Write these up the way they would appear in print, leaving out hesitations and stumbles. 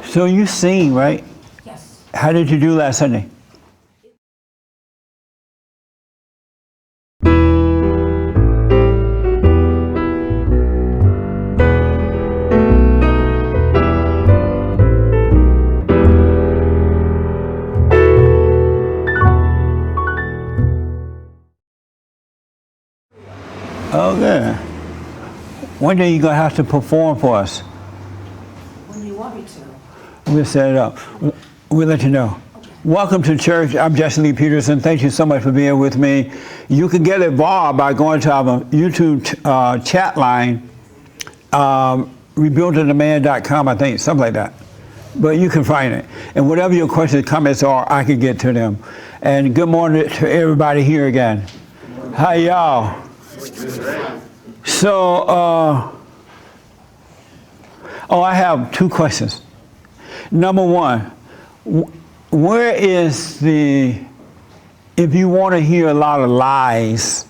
So you sing, right? Yes. How did you do last Sunday? Oh, good. One day you're going to have to perform for us. When do you want me to? We'll set it up. We'll let you know. Okay. Welcome to church. I'm Jesse Lee Peterson. Thank you so much for being with me. You can get involved by going to our YouTube chat line, rebuildingthemand.com, I think, something like that. But you can find it. And whatever your questions, comments are, I can get to them. And good morning to everybody here again. Hi, y'all. So, I have two questions. Number one, where is if you want to hear a lot of lies,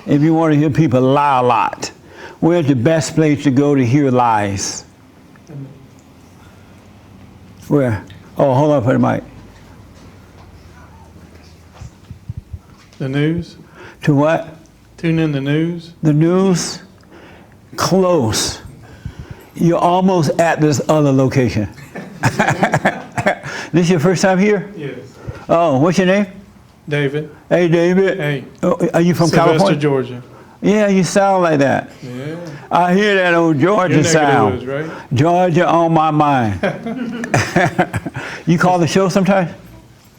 if you want to hear people lie a lot, where's the best place to go to hear lies? Where? Oh, hold on for the mic. The news? To what? Tune in the news? The news? Close. You're almost at this other location. This your first time here? Yes. Oh, what's your name? David? Hey, David. Hey. Oh, are you from Sylvester, California? Georgia. Yeah, you sound like that. Yeah. I hear that old Georgia Your sound. neck of the woods, right? Georgia on my mind. You call the show sometimes?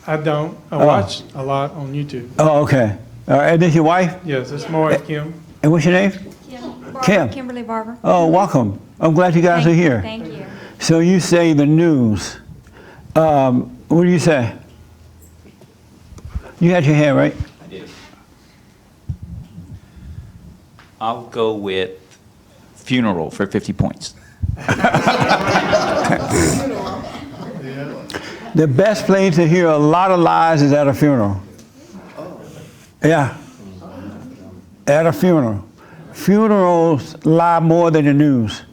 I don't. I watch a lot on YouTube. Oh, okay. All right, and this your wife? Yes, it's my wife, Kim. And what's your name? Kim. Kimberly Barber. Oh, welcome. I'm glad you guys are here. Thank you. So you say the news. What do you say? You had your hand, right? I did. I'll go with funeral for 50 points. The best place to hear a lot of lies is at a funeral. Yeah. At a funeral. Funerals lie more than the news.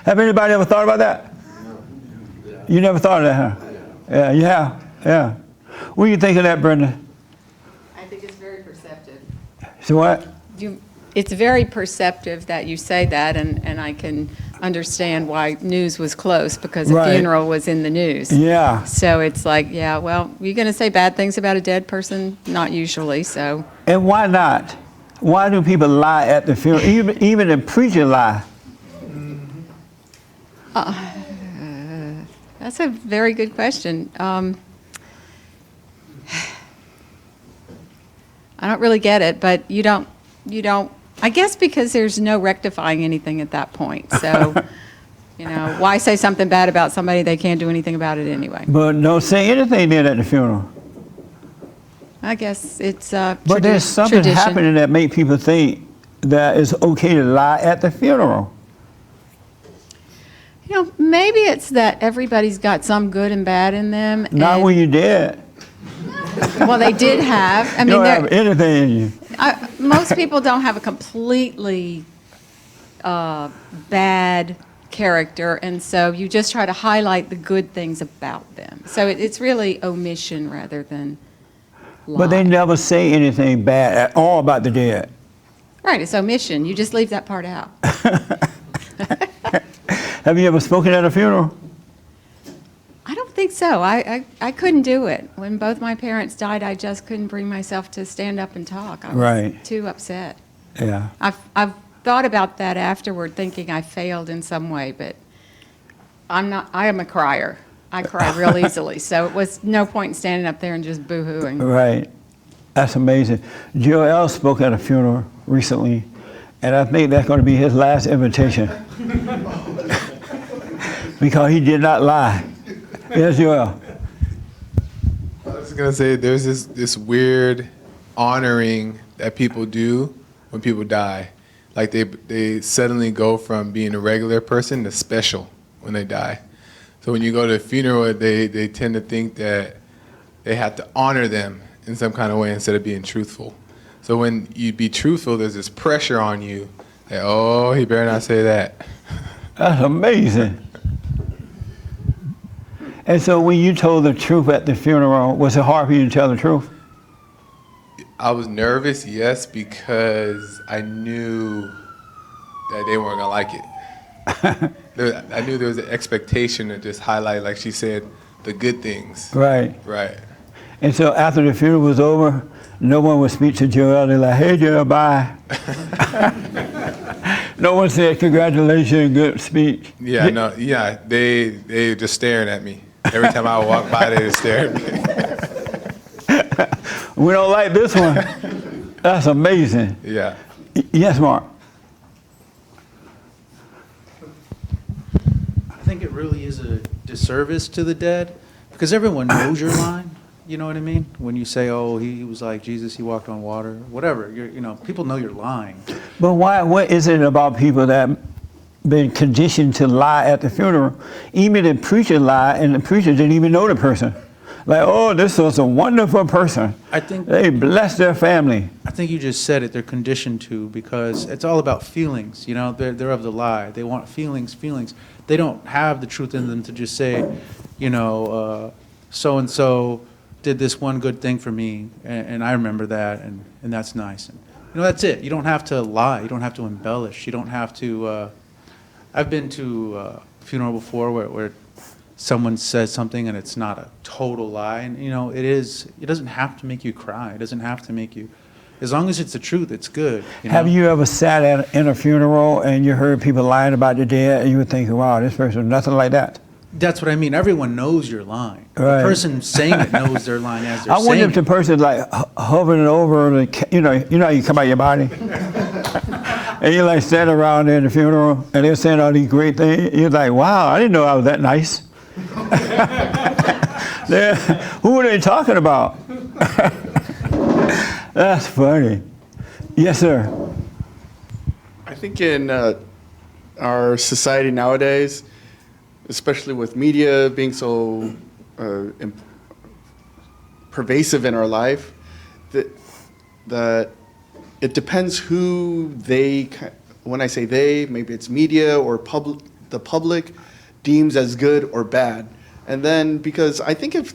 Have anybody ever thought about that? You never thought of that, huh? Yeah, you have. Yeah. What do you think of that, Brenda? I think it's very perceptive. So what? It's very perceptive that you say that, and I can understand why news was close, because a Right. funeral was in the news. Yeah. So it's like, yeah, well, you're going to say bad things about a dead person? Not usually, so. And why not? Why do people lie at the funeral? Even the preacher lie. That's a very good question. I don't really get it, but you don't, I guess because there's no rectifying anything at that point. So, why say something bad about somebody? They can't do anything about it anyway. But don't say anything then at the funeral. I guess it's But there's something tradition. happening that make people think that it's okay to lie at the funeral. Maybe it's that everybody's got some good and bad in them. Not when you're dead. Well, they did have. I You mean, don't have anything in you. most people don't have a completely bad character, and so you just try to highlight the good things about them. So it's really omission rather than lie. But they never say anything bad at all about the dead. Right, it's omission. You just leave that part out. Have you ever spoken at a funeral? I don't think so. I couldn't do it. When both my parents died, I just couldn't bring myself to stand up and talk. I was Right. too upset. Yeah. I've thought about that afterward, thinking I failed in some way, but I'm not. I am a crier. I cry real easily, so it was no point in standing up there and just boo-hooing. Right. That's amazing. Joel spoke at a funeral recently, and I think that's going to be his last invitation. Because he did not lie. Yes, Joel. I was going to say there's this weird honoring that people do when people die. Like they suddenly go from being a regular person to special when they die. So when you go to a funeral, they tend to think that they have to honor them in some kind of way instead of being truthful. So when you be truthful, there's this pressure on you that, oh, he better not say that. That's amazing. And so when you told the truth at the funeral, was it hard for you to tell the truth? I was nervous, yes, because I knew that they weren't gonna like it. I knew there was an expectation to just highlight, like she said, the good things. Right. Right. And so after the funeral was over, no one would speak to Joel. They're like, hey, Joel, bye. No one said, congratulations, good speech. Yeah, no, yeah, they were just staring at me. Every time I would walk by, they would stare at me. We don't like this one. That's amazing. Yeah. Yes, Mark. I think it really is a disservice to the dead because everyone knows your line. You know what I mean? When you say, "Oh, he was like Jesus, he walked on water," whatever. People know you're lying. But why? What is it about people that been conditioned to lie at the funeral? Even the preacher lied, and the preacher didn't even know the person. Like, oh, this was a wonderful person. I think They blessed their family. I think you just said it. They're conditioned to because it's all about feelings. They're of the lie. They want feelings. They don't have the truth in them to just say, so and so did this one good thing for me, and I remember that, and that's nice. And, that's it. You don't have to lie. You don't have to embellish. You don't have to. I've been to a funeral before where someone says something and it's not a total lie, and it doesn't have to make you cry. It doesn't have to make you. As long as it's the truth, it's good. Have you ever sat in a funeral and you heard people lying about the dead, and you were thinking, wow, this person, nothing like that? That's what I mean. Everyone knows you're lying. Right. The person saying it knows they're lying as they're I saying wonder if the it. person like hovering over, you know how you come out your body? And you're like standing around there in the funeral, and they're saying all these great things. You're like, wow, I didn't know I was that nice. Who are they talking about? That's funny. Yes, sir. I think in our society nowadays, especially with media being so pervasive in our life, that it depends who they, when I say they, maybe it's media or the public deems as good or bad. And then because I think if,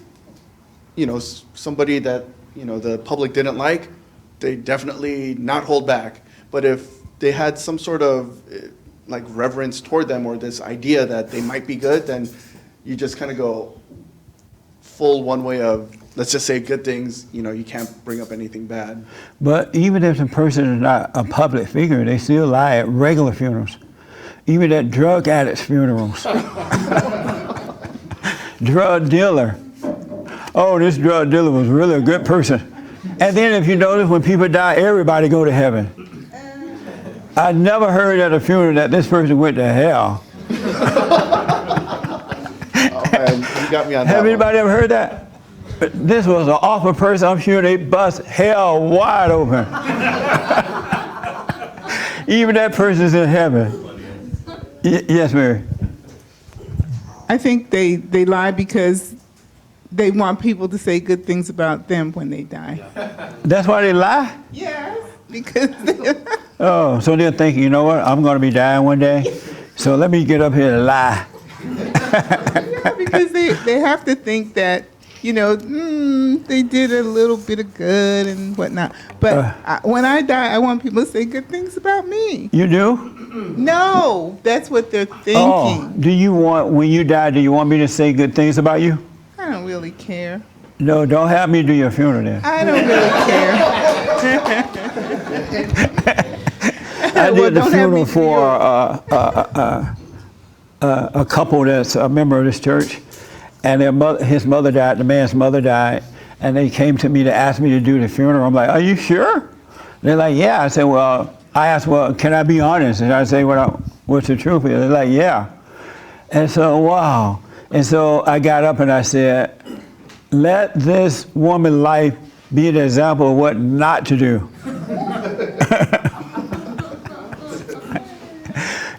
somebody that, the public didn't like, they definitely not hold back. But if they had some sort of like reverence toward them or this idea that they might be good, then you just kind of go full one way of, let's just say good things, you can't bring up anything bad. But even if the person is not a public figure, they still lie at regular funerals. Even at drug addicts' funerals. Drug dealer. Oh, this drug dealer was really a good person. And then if you notice, when people die, everybody go to heaven. I never heard at a funeral that this person went to hell. And you got me on that. Have one. anybody ever heard that? This was an awful person. I'm sure they bust hell wide open. Even that person's in heaven. Yes, Mary. I think they lie because they want people to say good things about them when they die. That's why they lie? Yes, because Oh, so they're thinking, you know what, I'm going to be dying one day, so let me get up here and lie. because they have to think that, they did a little bit of good and whatnot. But when I die, I want people to say good things about me. You do? No, that's what they're thinking. Oh, do you want, when you die, do you want me to say good things about you? I don't really care. No, don't have me do your funeral then. I don't really care. I Well, did the don't have me funeral do for a couple that's a member of this church, and his mother died, the man's mother died, and they came to me to ask me to do the funeral. I'm like, are you sure? They're like, yeah. I said, well, I asked, well, can I be honest? And I say, what's the truth is? They're like, yeah. And so, wow. And so I got up and I said, let this woman's life be an example of what not to do.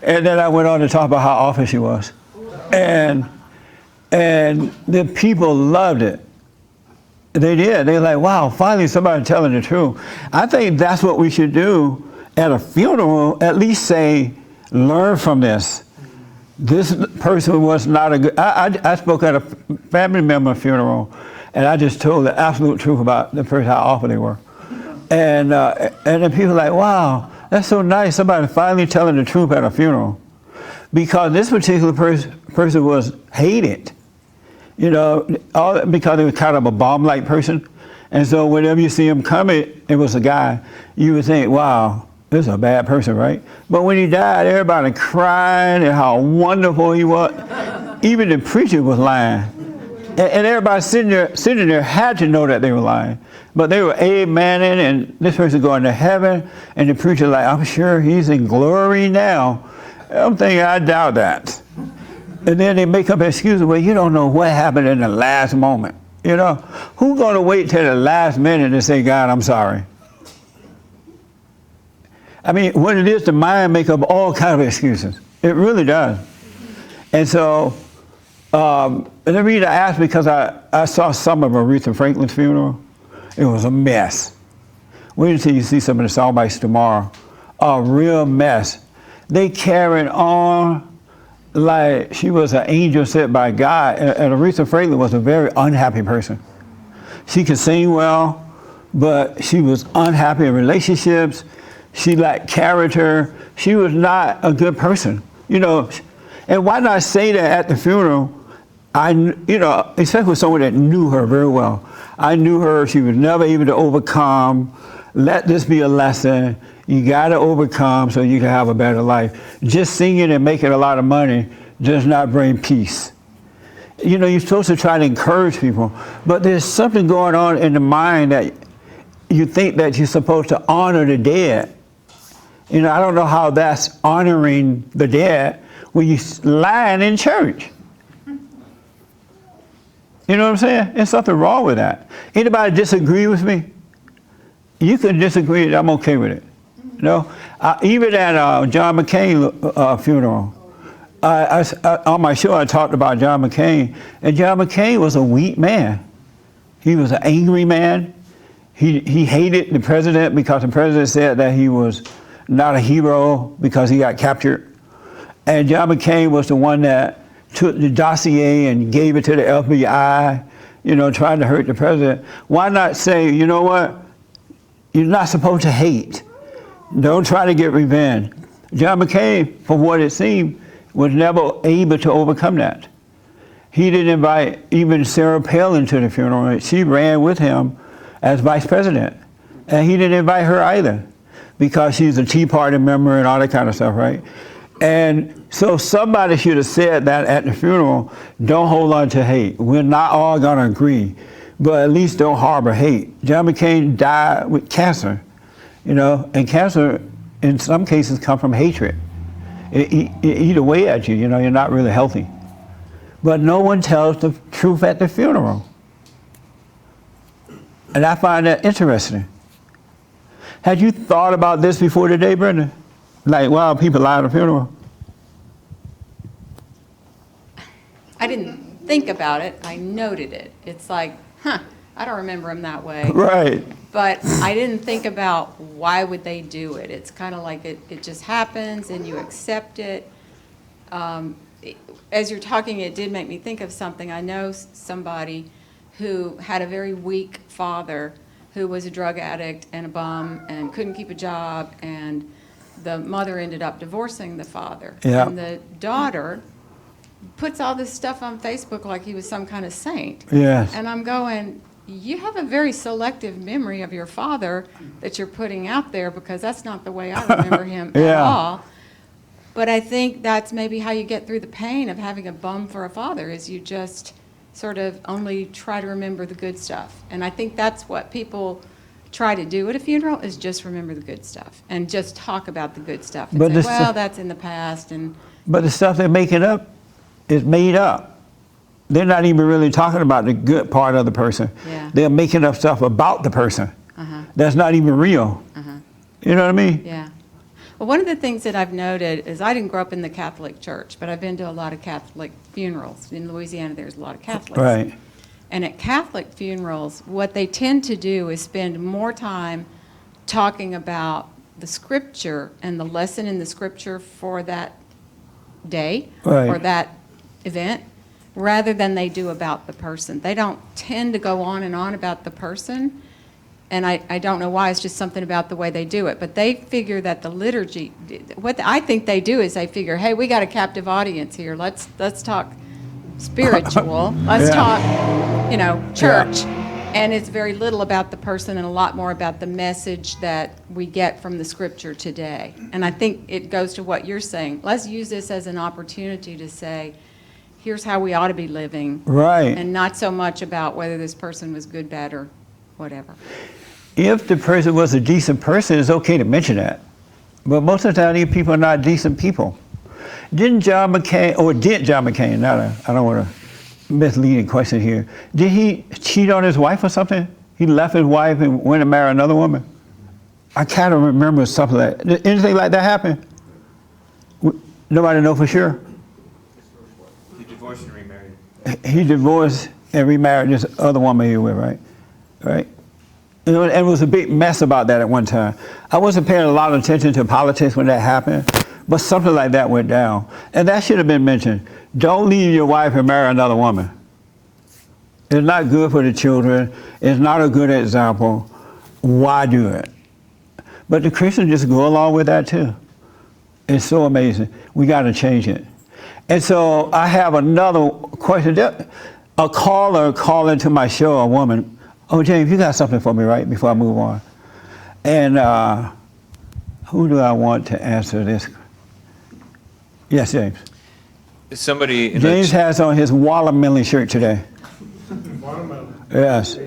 And then I went on to talk about how awful she was. And the people loved it. They did. They're like, wow, finally somebody telling the truth. I think that's what we should do at a funeral, at least say, learn from this. This person was not a good. I spoke at a family member funeral, and I just told the absolute truth about the person, how awful they were. And then people were like, wow, that's so nice. Somebody finally telling the truth at a funeral. Because this particular person was hated, you know, because he was kind of a bomb-like person. And so whenever you see him coming, it was a guy, you would think, wow, this is a bad person, right? But when he died, everybody crying and how wonderful he was. Even the preacher was lying. And everybody sitting there had to know that they were lying. But they were amening, and this person going to heaven, and the preacher like, I'm sure he's in glory now. I'm thinking, I doubt that. And then they make up excuses, well, you don't know what happened in the last moment. You know, who's going to wait till the last minute and say, God, I'm sorry? I mean, what it is, the mind make up all kinds of excuses. It really does. And so, and the reason I asked, because I saw some of Aretha Franklin's funeral. It was a mess. Wait until you see some of the soundbites tomorrow. A real mess. They carried on like she was an angel sent by God. And Aretha Franklin was a very unhappy person. She could sing well, but she was unhappy in relationships. She lacked character. She was not a good person, you know. And why not say that at the funeral? You know, especially with someone that knew her very well. I knew her. She was never able to overcome. Let this be a lesson. You got to overcome so you can have a better life. Just singing and making a lot of money does not bring peace. You know, you're supposed to try to encourage people, but there's something going on in the mind that you think that you're supposed to honor the dead. You know, I don't know how that's honoring the dead when you're lying in church. You know what I'm saying? There's something wrong with that. Anybody disagree with me? You can disagree, I'm okay with it. You know, even at John McCain funeral, on my show I talked about John McCain, and John McCain was a weak man. He was an angry man. He hated the president because the president said that he was not a hero because he got captured. And John McCain was the one that took the dossier and gave it to the FBI, you know, trying to hurt the president. Why not say, you know what? You're not supposed to hate. Don't try to get revenge. John McCain, from what it seemed, was never able to overcome that. He didn't invite even Sarah Palin to the funeral. She ran with him as vice president. And he didn't invite her either because she's a Tea Party member and all that kind of stuff, right? And so somebody should have said that at the funeral, don't hold on to hate. We're not all going to agree, but at least don't harbor hate. John McCain died with cancer, you know, and cancer in some cases come from hatred. It eat away at you, you know, you're not really healthy. But no one tells the truth at the funeral. And I find that interesting. Had you thought about this before today, Brenda? Like, wow, people lie at a funeral. I didn't think about it. I noted it. It's like, I don't remember him that way. Right. But I didn't think about why would they do it. It's kind of like it just happens and you accept it. As you're talking, it did make me think of something. I know somebody who had a very weak father who was a drug addict and a bum and couldn't keep a job, and the mother ended up divorcing the father. Yeah. And the daughter puts all this stuff on Facebook like he was some kind of saint. Yes. And I'm going, you have a very selective memory of your father that you're putting out there, because that's not the way I remember him at Yeah. all. But I think that's maybe how you get through the pain of having a bum for a father, is you just sort of only try to remember the good stuff. And I think that's what people try to do at a funeral, is just remember the good stuff and just talk about the good stuff. And But say, the well, stuff- that's in the past. And But the stuff they're making up is made up. They're not even really talking about the good part of the person. Yeah. They're making up stuff about the person. Uh-huh. That's not even real. Uh-huh. You know what I mean? Yeah. Well, one of the things that I've noted is I didn't grow up in the Catholic Church, but I've been to a lot of Catholic funerals. In Louisiana, there's a lot of Catholics. Right. And at Catholic funerals, what they tend to do is spend more time talking about the scripture and the lesson in the scripture for that day Right. or that event, rather than they do about the person. They don't tend to go on and on about the person, and I don't know why, it's just something about the way they do it. But they figure that the liturgy, I think they do is they figure, hey, we got a captive audience here. Let's talk spiritual. Let's Yeah. talk, church. And it's very little about the person and a lot more about the message that we get from the scripture today. And I think it goes to what you're saying. Let's use this as an opportunity to say, here's how we ought to be living. Right. And not so much about whether this person was good, bad, or whatever. If the person was a decent person, it's okay to mention that. But most of the time, these people are not decent people. Did John McCain, I don't want to misleading question here. Did he cheat on his wife or something? He left his wife and went and married another woman? I kind of remember something like that. Did anything like that happen? Nobody know for sure? He divorced and remarried. He divorced and remarried this other woman he was with, right? Right? And it was a big mess about that at one time. I wasn't paying a lot of attention to politics when that happened, but something like that went down. And that should have been mentioned. Don't leave your wife and marry another woman. It's not good for the children. It's not a good example. Why do it? But the Christians just go along with that too. It's so amazing. We got to change it. And so I have another question. A caller called into my show, a woman. Oh, James, you got something for me, right, before I move on? And who do I want to answer this? Yes, James. Somebody in James the has on his watermelon shirt today. Watermelon. Yes.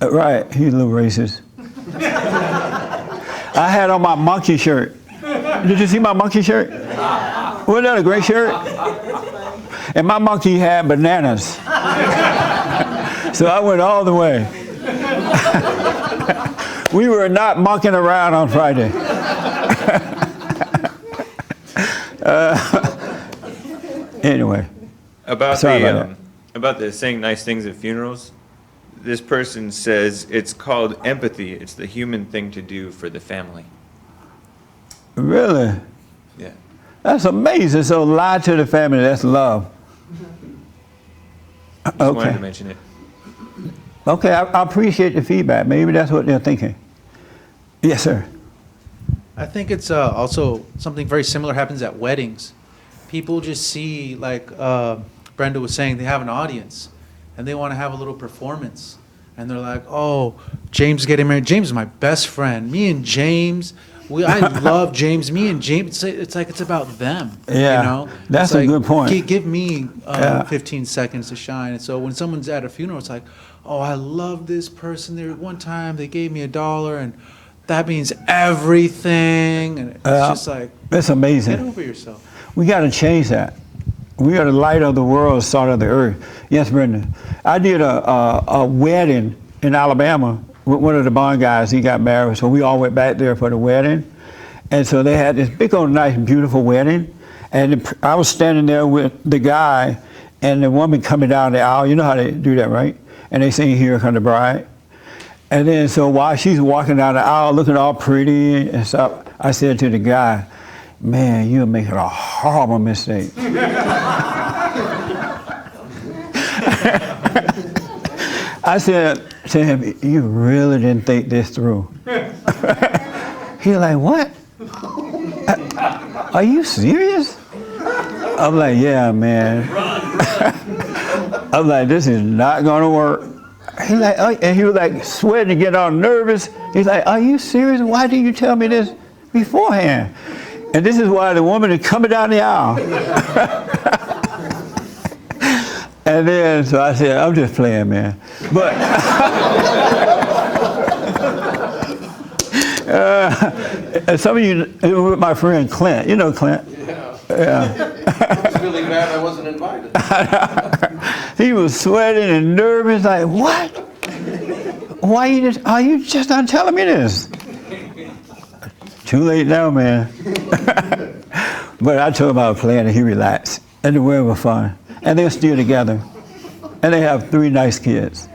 Right, he's a little racist. I had on my monkey shirt. Did you see my monkey shirt? Wasn't that a great shirt? And my monkey had bananas. So I went all the way. We were not monkeying around on Friday. Anyway. about Sorry the about about the saying nice things at funerals. This person says it's called empathy. It's the human thing to do for the family. Really? Yeah. That's amazing. So lie to the family, that's love. Just wanted Okay. to mention it. Okay, I appreciate the feedback. Maybe that's what they're thinking. Yes, sir. I think it's also something very similar happens at weddings. People just see, like Brenda was saying, they have an audience and they want to have a little performance. And they're like, oh, James is getting married. James is my best friend. Me and James, I love James. Me and James, it's like it's about them. Yeah, you know? that's It's a like, good point. Give me Yeah. 15 seconds to shine. And so when someone's at a funeral, it's like, oh, I love this person. There one time they gave me $1 and that means everything. And it's just like, It's amazing. get over yourself. We got to change that. We are the light of the world, salt of the earth. Yes, Brenda. I did a wedding in Alabama with one of the Bond guys. He got married, so we all went back there for the wedding. And so they had this big old nice, beautiful wedding. And I was standing there with the guy and the woman coming down the aisle. You know how they do that, right? And they sing "Here Come the Bride." And then so while she's walking down the aisle looking all pretty and stuff, I said to the guy, man, you're making a horrible mistake. I said to him, you really didn't think this through. He's like, what? Are you serious? I'm like, yeah, man. I'm like, this is not gonna work. He's like, oh, and he was like sweating to get all nervous. He's like, are you serious? Why didn't you tell me this beforehand? And this is why the woman is coming down the aisle. And then, so I said, I'm just playing, man. But some of you, with my friend Clint, you know Clint? Yeah. I was feeling bad I wasn't invited. He was sweating and nervous, like, what? Why are you just not telling me this? Too late now, man. But I told him I was playing and he relaxed. And the wedding was fun. And they're still together. And they have 3 nice kids.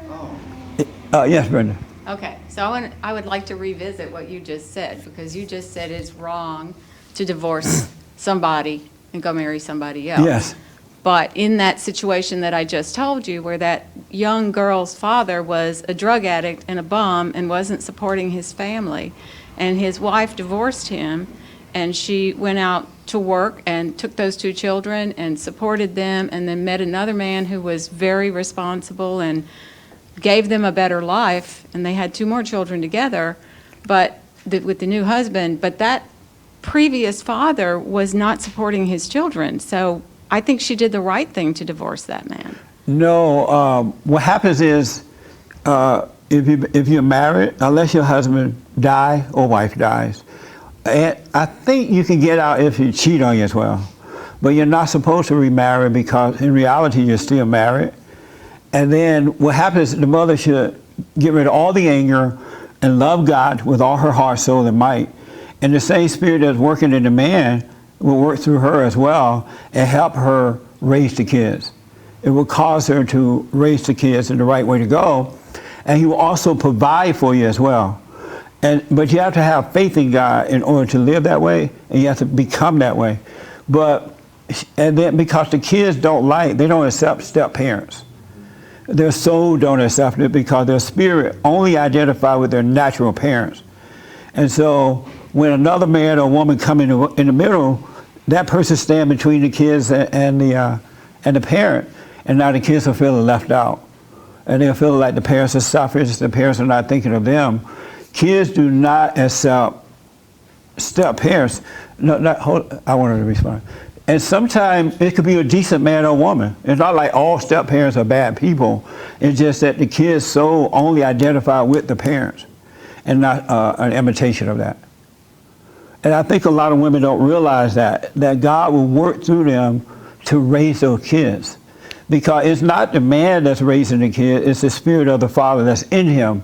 Yes, Brenda. Okay, so I would like to revisit what you just said, because you just said it's wrong to divorce somebody and go marry somebody else. Yes. But in that situation that I just told you, where that young girl's father was a drug addict and a bum and wasn't supporting his family, and his wife divorced him, and she went out to work and took those two children and supported them, and then met another man who was very responsible and gave them a better life, and they had two more children together, but with the new husband. But that previous father was not supporting his children, so I think she did the right thing to divorce that man. No, what happens is if you're married, unless your husband die or wife dies, and I think you can get out if you cheat on you as well. But you're not supposed to remarry because in reality you're still married. And then what happens is the mother should get rid of all the anger and love God with all her heart, soul, and might. And the same spirit that's working in the man will work through her as well and help her raise the kids. It will cause her to raise the kids in the right way to go. And he will also provide for you as well. But you have to have faith in God in order to live that way, and you have to become that way. And then because the kids they don't accept step parents. Their soul don't accept it because their spirit only identify with their natural parents. And so when another man or woman come in the middle, that person stand between the kids and the parent, and now the kids are feeling left out. And they're feeling like the parents are selfish, the parents are not thinking of them. Kids do not accept step parents. I wanted to respond. And sometimes it could be a decent man or woman. It's not like all step parents are bad people. It's just that the kids so only identify with the parents and not an imitation of that. And I think a lot of women don't realize that God will work through them to raise those kids. Because it's not the man that's raising the kid, it's the spirit of the father that's in him.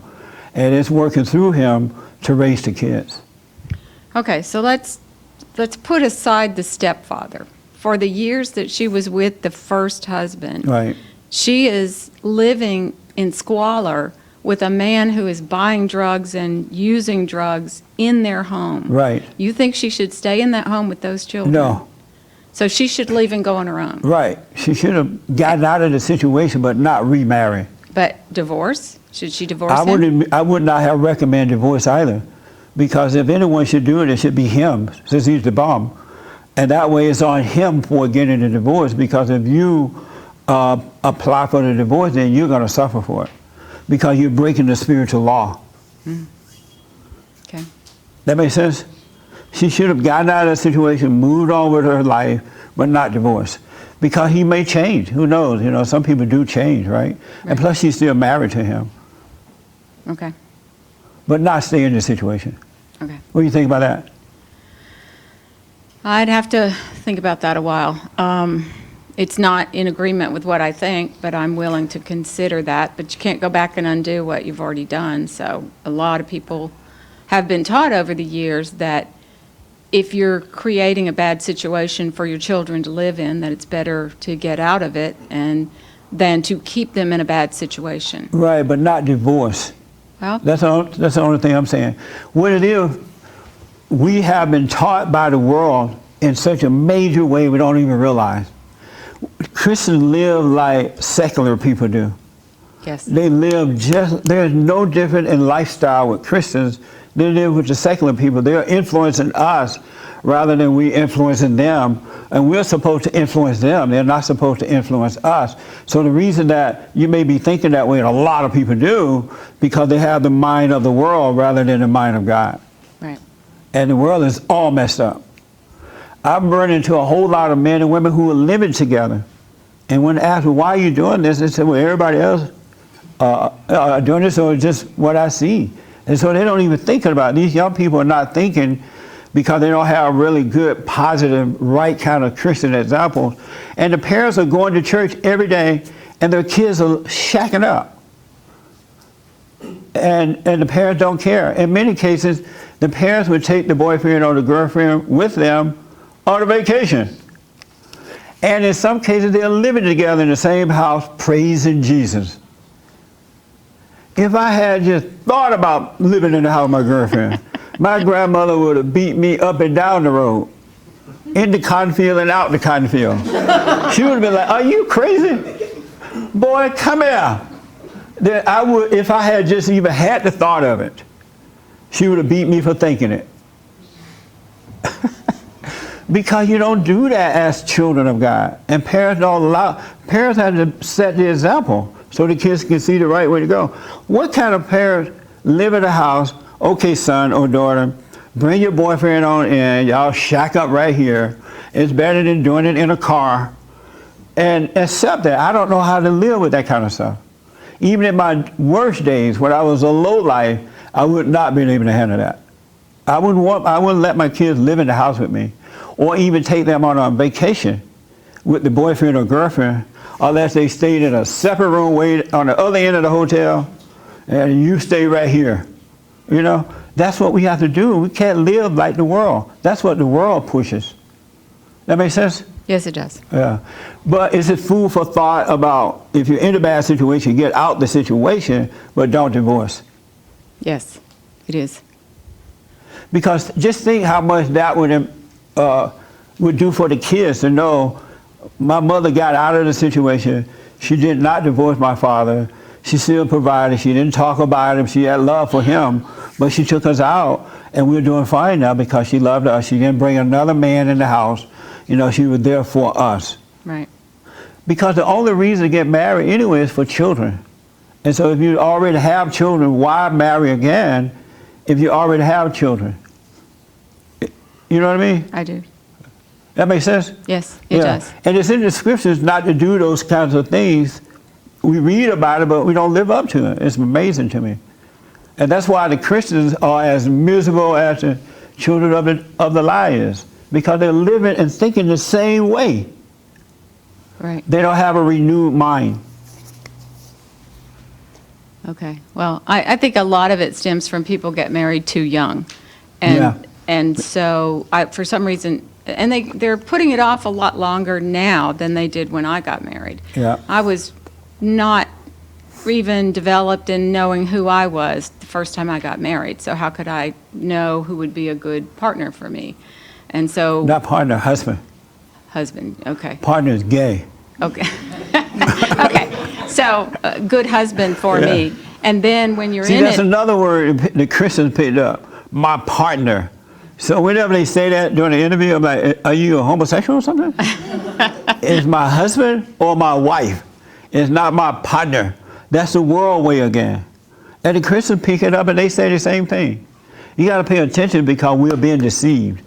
And it's working through him to raise the kids. Okay, so let's put aside the stepfather. For the years that she was with the first husband, Right. she is living in squalor with a man who is buying drugs and using drugs in their home. Right. You think she should stay in that home with those children? No. So she should leave and go on her own? Right. She should have gotten out of the situation but not remarry. But divorce? Should she divorce him? I would not have recommended divorce either. Because if anyone should do it, it should be him, since he's the bum. And that way it's on him for getting the divorce, because if you apply for the divorce, then you're going to suffer for it. Because you're breaking the spiritual law. Okay. That makes sense? She should have gotten out of that situation, moved on with her life, but not divorced. Because he may change. Who knows? You know, some people do change, right? And plus she's still married to him. Okay. But not stay in the situation. Okay. What do you think about that? I'd have to think about that a while. It's not in agreement with what I think, but I'm willing to consider that. But you can't go back and undo what you've already done. So a lot of people have been taught over the years that if you're creating a bad situation for your children to live in, that it's better to get out of it and than to keep them in a bad situation. Right, but not divorce. Well, That's the only thing I'm saying. What it is, we have been taught by the world in such a major way we don't even realize. Christians live like secular people do. yes. They live there's no different in lifestyle with Christians than they live with the secular people. They're influencing us rather than we influencing them. And we're supposed to influence them. They're not supposed to influence us. So the reason that you may be thinking that way, and a lot of people do, because they have the mind of the world rather than the mind of God. Right. And the world is all messed up. I've run into a whole lot of men and women who are living together. And when asked, well, why are you doing this? They said, well, everybody else are doing this, or just what I see. And so they don't even think about it. These young people are not thinking because they don't have really good, positive, right kind of Christian examples. And the parents are going to church every day, and their kids are shacking up. And the parents don't care. In many cases, the parents would take the boyfriend or the girlfriend with them on a vacation. And in some cases, they're living together in the same house, praising Jesus. If I had just thought about living in the house with my girlfriend, my grandmother would have beat me up and down the road. in the cotton field and out the cotton field. She would have been like, are you crazy? Boy, come here. Then I would, if I had just even had the thought of it, she would have beat me for thinking it. Because you don't do that as children of God. And parents don't allow, parents have to set the example so the kids can see the right way to go. What kind of parents live in a house, okay, son or daughter, bring your boyfriend on in, y'all shack up right here. It's better than doing it in a car. And accept that. I don't know how to live with that kind of stuff. Even in my worst days, when I was a lowlife, I would not be able to handle that. I wouldn't let my kids live in the house with me, or even take them on a vacation with the boyfriend or girlfriend, unless they stayed in a separate room way on the other end of the hotel, and you stay right here. You know, that's what we have to do. We can't live like the world. That's what the world pushes. That makes sense? Yes, it does. Yeah. But it's a food for thought about if you're in a bad situation, get out the situation, but don't divorce. Yes, it is. Because just think how much that would do for the kids to know my mother got out of the situation. She did not divorce my father. She still provided. She didn't talk about him. She had love for him, but she took us out, and we're doing fine now because she loved us. She didn't bring another man in the house. You know, she was there for us. Right. Because the only reason to get married anyway is for children. And so if you already have children, why marry again if you already have children? You know what I mean? I do. That makes sense? Yes, it does. And it's in the scriptures not to do those kinds of things. We read about it, but we don't live up to it. It's amazing to me. And that's why the Christians are as miserable as the children of the lie is, because they're living and thinking the same way. Right. They don't have a renewed mind. Okay. Well, I think a lot of it stems from people get married too young. And, Yeah. and so for some reason, and they're putting it off a lot longer now than they did when I got married. Yeah. I was not even developed in knowing who I was the first time I got married. So how could I know who would be a good partner for me? And so... Not partner, husband. Husband, okay. Partner is gay. Okay. Okay. So, a good husband for Yeah. me. And then when you're See, in that's it... another word the Christians picked up. My partner. So whenever they say that during the interview, I'm like, are you a homosexual or something? It's my husband or my wife. It's not my partner. That's the world way again. And the Christians pick it up and they say the same thing. You got to pay attention because we're being deceived.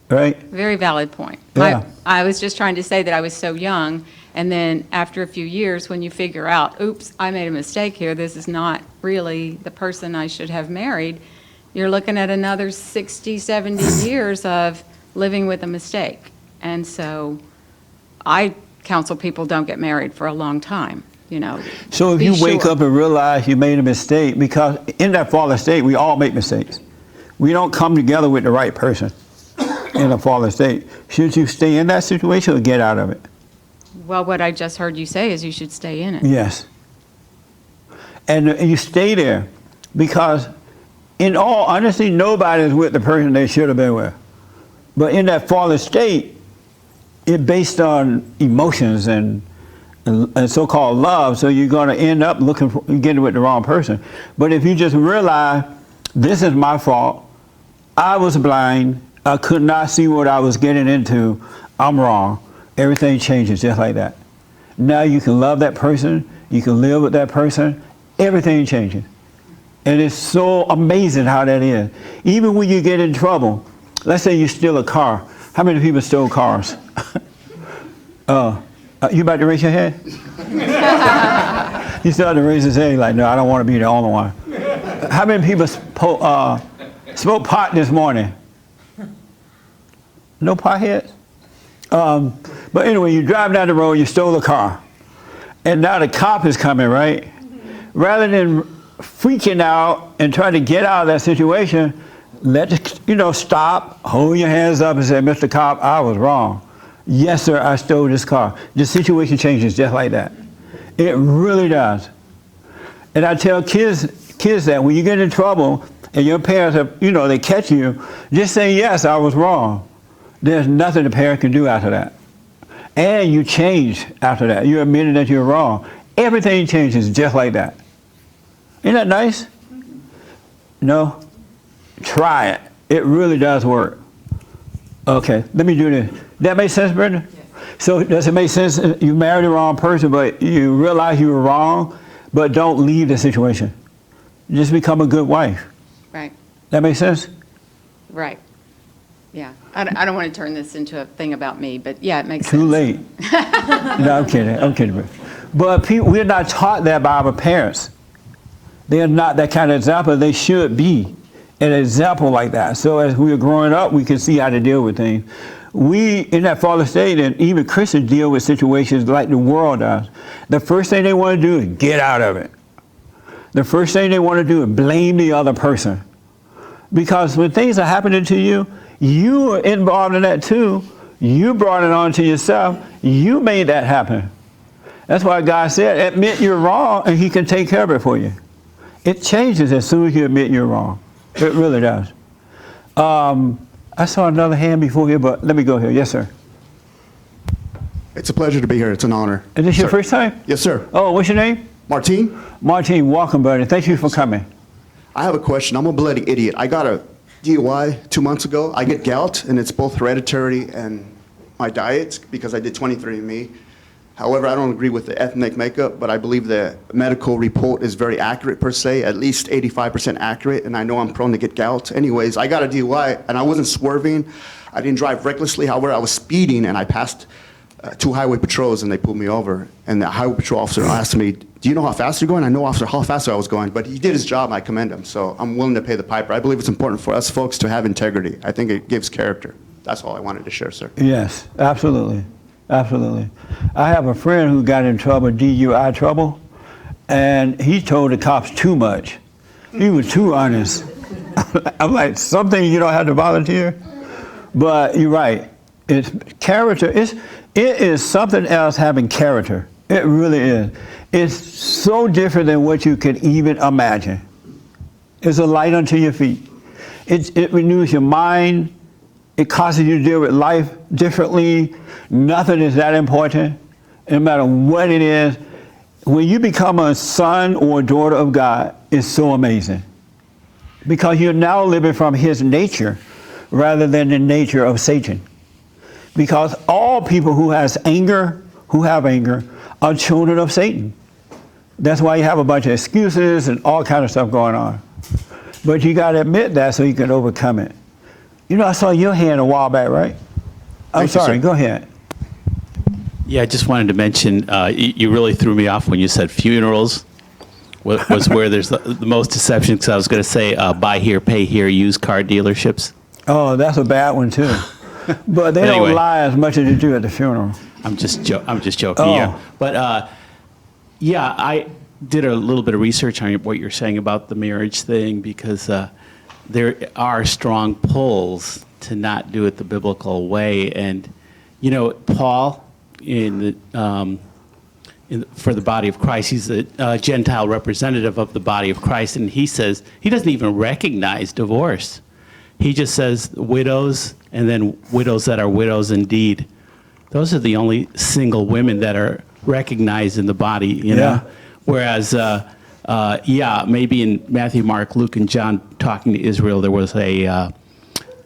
Right? Very valid point. Yeah. I was just trying to say that I was so young, and then after a few years, when you figure out, oops, I made a mistake here, this is not really the person I should have married, you're looking at another 60, 70 years of living with a mistake. And so I counsel people don't get married for a long time, you know. So if Be you wake sure. up and realize you made a mistake, because in that fallen state, we all make mistakes. We don't come together with the right person in a fallen state. Should you stay in that situation or get out of it? Well, what I just heard you say is you should stay in it. Yes. And you stay there because, in all honesty, nobody is with the person they should have been with. But in that fallen state, it's based on emotions and so-called love, so you're going to end up getting with the wrong person. But if you just realize, this is my fault, I was blind, I could not see what I was getting into, I'm wrong, everything changes just like that. Now you can love that person, you can live with that person, everything changes. And it's so amazing how that is. Even when you get in trouble, let's say you steal a car. How many people stole cars? You about to raise your hand? He started to raise his hand like, no, I don't want to be the only one. How many people smoked pot this morning? No potheads? But anyway, you drive down the road, you stole a car. And now the cop is coming, right? Rather than freaking out and trying to get out of that situation, stop, hold your hands up and say, Mr. Cop, I was wrong. Yes, sir, I stole this car. The situation changes just like that. It really does. And I tell kids that when you get in trouble and your parents have, they catch you, just say, yes, I was wrong. There's nothing the parent can do after that. And you change after that. You admitted that you're wrong. Everything changes just like that. Isn't that nice? No? Try it. It really does work. Okay, let me do this. That make sense, Brenda? Yes. So does it make sense you married the wrong person, but you realize you were wrong, but don't leave the situation? Just become a good wife. Right. That makes sense? Right. Yeah. I don't want to turn this into a thing about me, but yeah, it makes sense. Too late. No, I'm kidding. I'm kidding. But we're not taught that by our parents. They're not that kind of example. They should be an example like that. So as we were growing up, we could see how to deal with things. We, in that fallen state, and even Christians deal with situations like the world does. The first thing they want to do is get out of it. The first thing they want to do is blame the other person. Because when things are happening to you, you are involved in that too. You brought it on to yourself. You made that happen. That's why God said, admit you're wrong and he can take care of it for you. It changes as soon as you admit you're wrong. It really does. I saw another hand before here, but let me go here. Yes, sir. It's a pleasure to be here. It's an honor. Is this your first time? Yes, sir. Oh, what's your name? Martine. Martine, welcome, buddy. Thank you for coming. I have a question. I'm a bloody idiot. I got a DUI 2 months ago. I get gout, and it's both hereditary and my diet because I did 23andMe. However, I don't agree with the ethnic makeup, but I believe the medical report is very accurate per se, at least 85% accurate, and I know I'm prone to get gout. Anyways, I got a DUI, and I wasn't swerving. I didn't drive recklessly. However, I was speeding, and I passed 2 highway patrols, and they pulled me over. And the highway patrol officer asked me, do you know how fast you're going? I know, officer, how fast I was going, but he did his job, and I commend him. So I'm willing to pay the piper. I believe it's important for us folks to have integrity. I think it gives character. That's all I wanted to share, sir. Yes, absolutely. Absolutely. I have a friend who got in trouble, DUI trouble, and he told the cops too much. He was too honest. I'm like, something you don't have to volunteer? But you're right. It's character. It is something else having character. It really is. It's so different than what you could even imagine. It's a light unto your feet. It renews your mind. It causes you to deal with life differently. Nothing is that important, no matter what it is. When you become a son or a daughter of God, it's so amazing. Because you're now living from his nature rather than the nature of Satan. Because all people who have anger, are children of Satan. That's why you have a bunch of excuses and all kind of stuff going on. But you got to admit that so you can overcome it. You know, I saw your hand a while back, right? I'm sorry, go ahead. Yeah, I just wanted to mention, you really threw me off when you said funerals was where there's the most deception, because I was going to say buy here, pay here, used car dealerships. Oh, that's a bad one too. But they Anyway. don't lie as much as they do at the funeral. I'm just joking, Oh. yeah. But yeah, I did a little bit of research on what you're saying about the marriage thing, because there are strong pulls to not do it the biblical way. And, you know, Paul, for the body of Christ, he's a Gentile representative of the body of Christ, and he says he doesn't even recognize divorce. He just says widows, and then widows that are widows indeed. Those are the only single women that are recognized in the body, you know? Whereas, maybe in Matthew, Mark, Luke, and John talking to Israel, there was a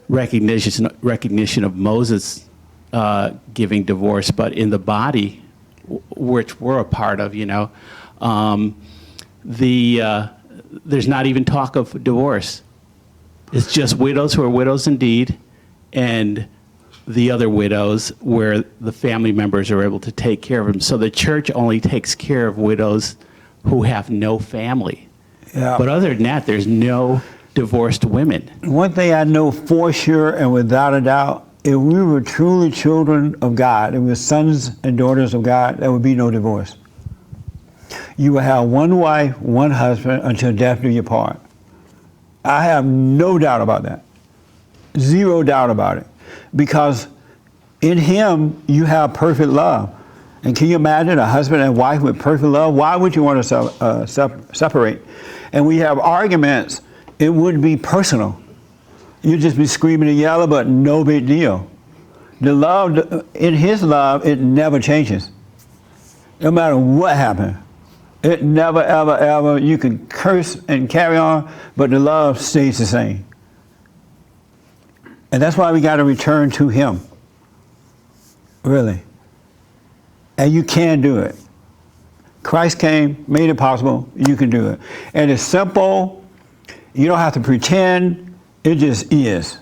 recognition of Moses giving divorce, but in the body, which we're a part of, you know, there's not even talk of divorce. It's just widows who are widows indeed, and the other widows where the family members are able to take care of them. So the church only takes care of widows who have no family. Yeah. But other than that, there's no divorced women. One thing I know for sure and without a doubt, if we were truly children of God, if we were sons and daughters of God, there would be no divorce. You will have one wife, one husband until death do you part. I have no doubt about that. Zero doubt about it. Because in him, you have perfect love. And can you imagine a husband and wife with perfect love? Why would you want to separate? And we have arguments, it wouldn't be personal. You'd just be screaming and yelling, but no big deal. The love, in his love, it never changes. No matter what happened. It never, ever, ever, you can curse and carry on, but the love stays the same. And that's why we got to return to him. Really. And you can do it. Christ came, made it possible, you can do it. And it's simple, you don't have to pretend, it just is.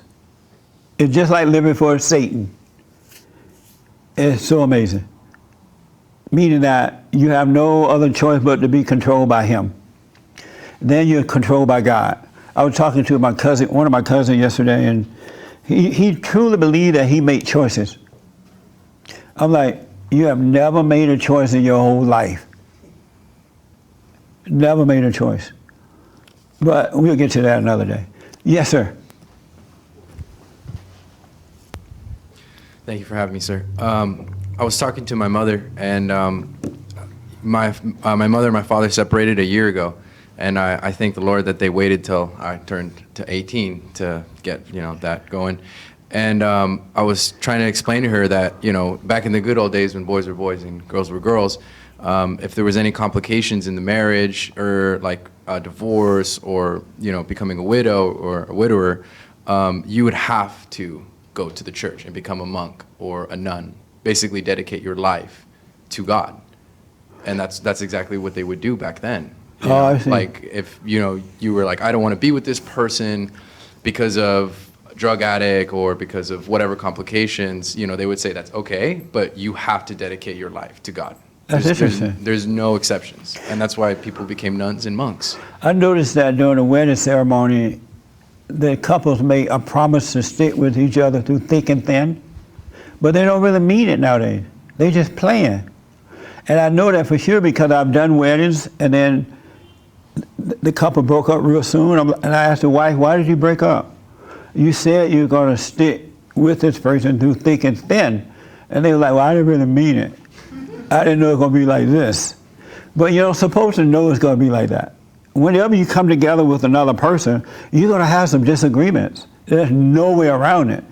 It's just like living for Satan. It's so amazing. Meaning that you have no other choice but to be controlled by him. Then you're controlled by God. I was talking to my cousin, one of my cousins yesterday, and he truly believed that he made choices. I'm like, you have never made a choice in your whole life. Never made a choice. But we'll get to that another day. Yes, sir. Thank you for having me, sir. I was talking to my mother, and my mother and my father separated a year ago, and I thank the Lord that they waited till I turned to 18 to get that going. And I was trying to explain to her that back in the good old days when boys were boys and girls were girls, if there was any complications in the marriage or like a divorce or becoming a widow or a widower, you would have to go to the church and become a monk or a nun, basically dedicate your life to God. And that's exactly what they would do back then. I see. Like if you were like, I don't want to be with this person because of drug addict or because of whatever complications, they would say that's okay, but you have to dedicate your life to God. That's interesting. There's no exceptions, and that's why people became nuns and monks. I noticed that during the wedding ceremony, the couples make a promise to stick with each other through thick and thin, but they don't really mean it nowadays. They just playing. And I know that for sure because I've done weddings, and then the couple broke up real soon, and I asked the wife, why did you break up? You said you're going to stick with this person through thick and thin. And they were like, well, I didn't really mean it. I didn't know it was going to be like this. But you're supposed to know it's going to be like that. Whenever you come together with another person, you're going to have some disagreements. There's no way around it.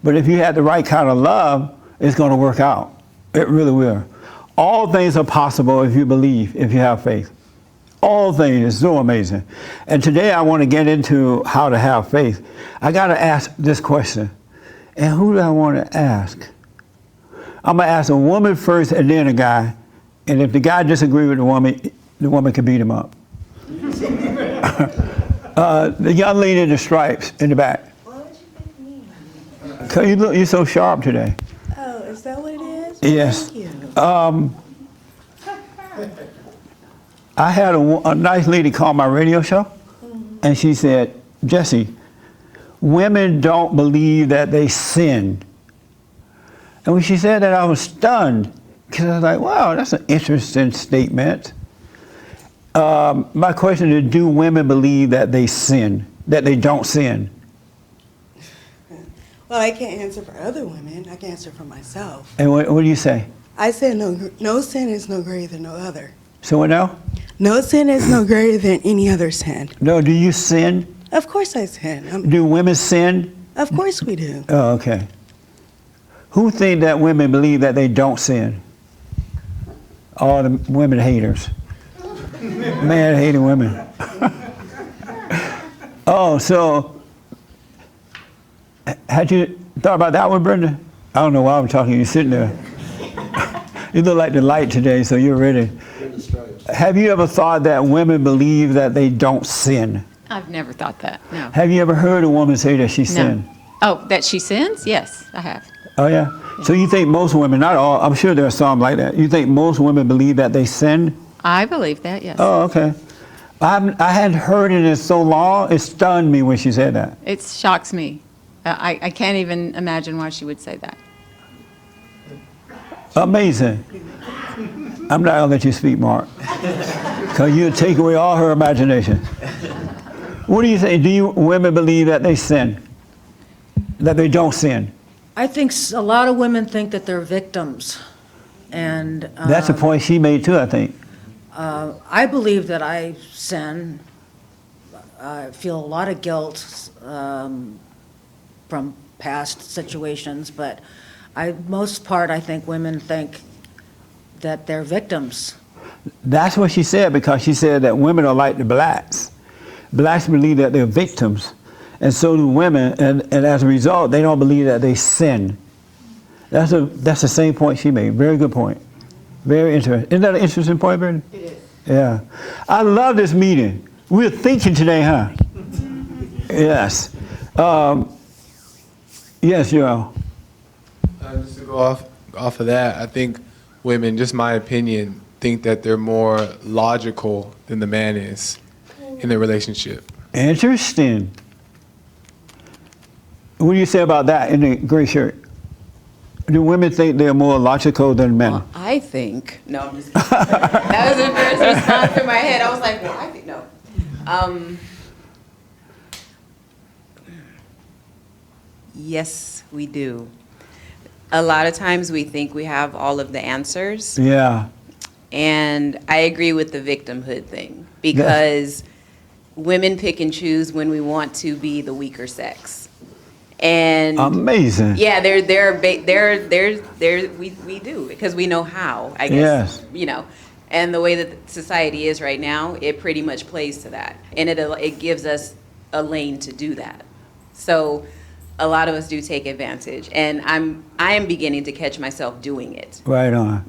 But if you have the right kind of love, it's going to work out. It really will. All things are possible if you believe, if you have faith. All things is so amazing. And today I want to get into how to have faith. I got to ask this question. And who do I want to ask? I'm going to ask a woman first and then a guy. And if the guy disagrees with the woman can beat him up. The young lady in the stripes in the back. Why would you pick me? Because you're so sharp today. Oh, is that what it is? Yes. Thank you. I had a nice lady call my radio show, and she said, Jesse, women don't believe that they sin. And when she said that, I was stunned, because I was like, wow, that's an interesting statement. My question is, do women believe that they sin, that they don't sin? Well, I can't answer for other women. I can answer for myself. And what do you say? I said no sin is no greater than no other. So what now? No sin is no greater than any other sin. No, do you sin? Of course I sin. Do women sin? Of course we do. Oh, okay. Who think that women believe that they don't sin? All the women haters. Man hating women. Oh, so had you thought about that one, Brenda? I don't know why I'm talking. You're sitting there. You look like the light today, so you're ready. Have you ever thought that women believe that they don't sin? I've never thought that, no. Have you ever heard a woman say that she sinned? Oh, that she sins? Yes, I have. Oh, yeah? So you think most women, not all, I'm sure there are some like that, you think most women believe that they sin? I believe that, yes. Oh, okay. I hadn't heard it in so long, it stunned me when she said that. It shocks me. I can't even imagine why she would say that. Amazing. I'm not going to let you speak, Mark, because you'll take away all her imagination. What do you think? Do women believe that they sin? That they don't sin? I think a lot of women think that they're victims. And That's a point she made too, I think. I believe that I sin. I feel a lot of guilt from past situations, but most part, I think women think that they're victims. That's what she said, because she said that women are like the blacks. Blacks believe that they're victims, and so do women, and as a result, they don't believe that they sin. That's the same point she made. Very good point. Very interesting. Isn't that an interesting point, Brittany? It is. Yeah. I love this meeting. We're thinking today, huh? Yes. Yes, Joel. Just to go off of that, I think women, just my opinion, think that they're more logical than the man is in their relationship. Interesting. What do you say about that in the gray shirt? Do women think they're more logical than men? Well, I think, no, I'm just kidding. That was the first response in my head. I was like, well, I think no. Yes, we do. A lot of times we think we have all of the answers. Yeah. And I agree with the victimhood thing, because women pick and choose when we want to be the weaker sex. And amazing. Yeah, we do, because we know how, I guess. Yes. And the way that society is right now, it pretty much plays to that. And it gives us a lane to do that. So a lot of us do take advantage, and I am beginning to catch myself doing it. Right on.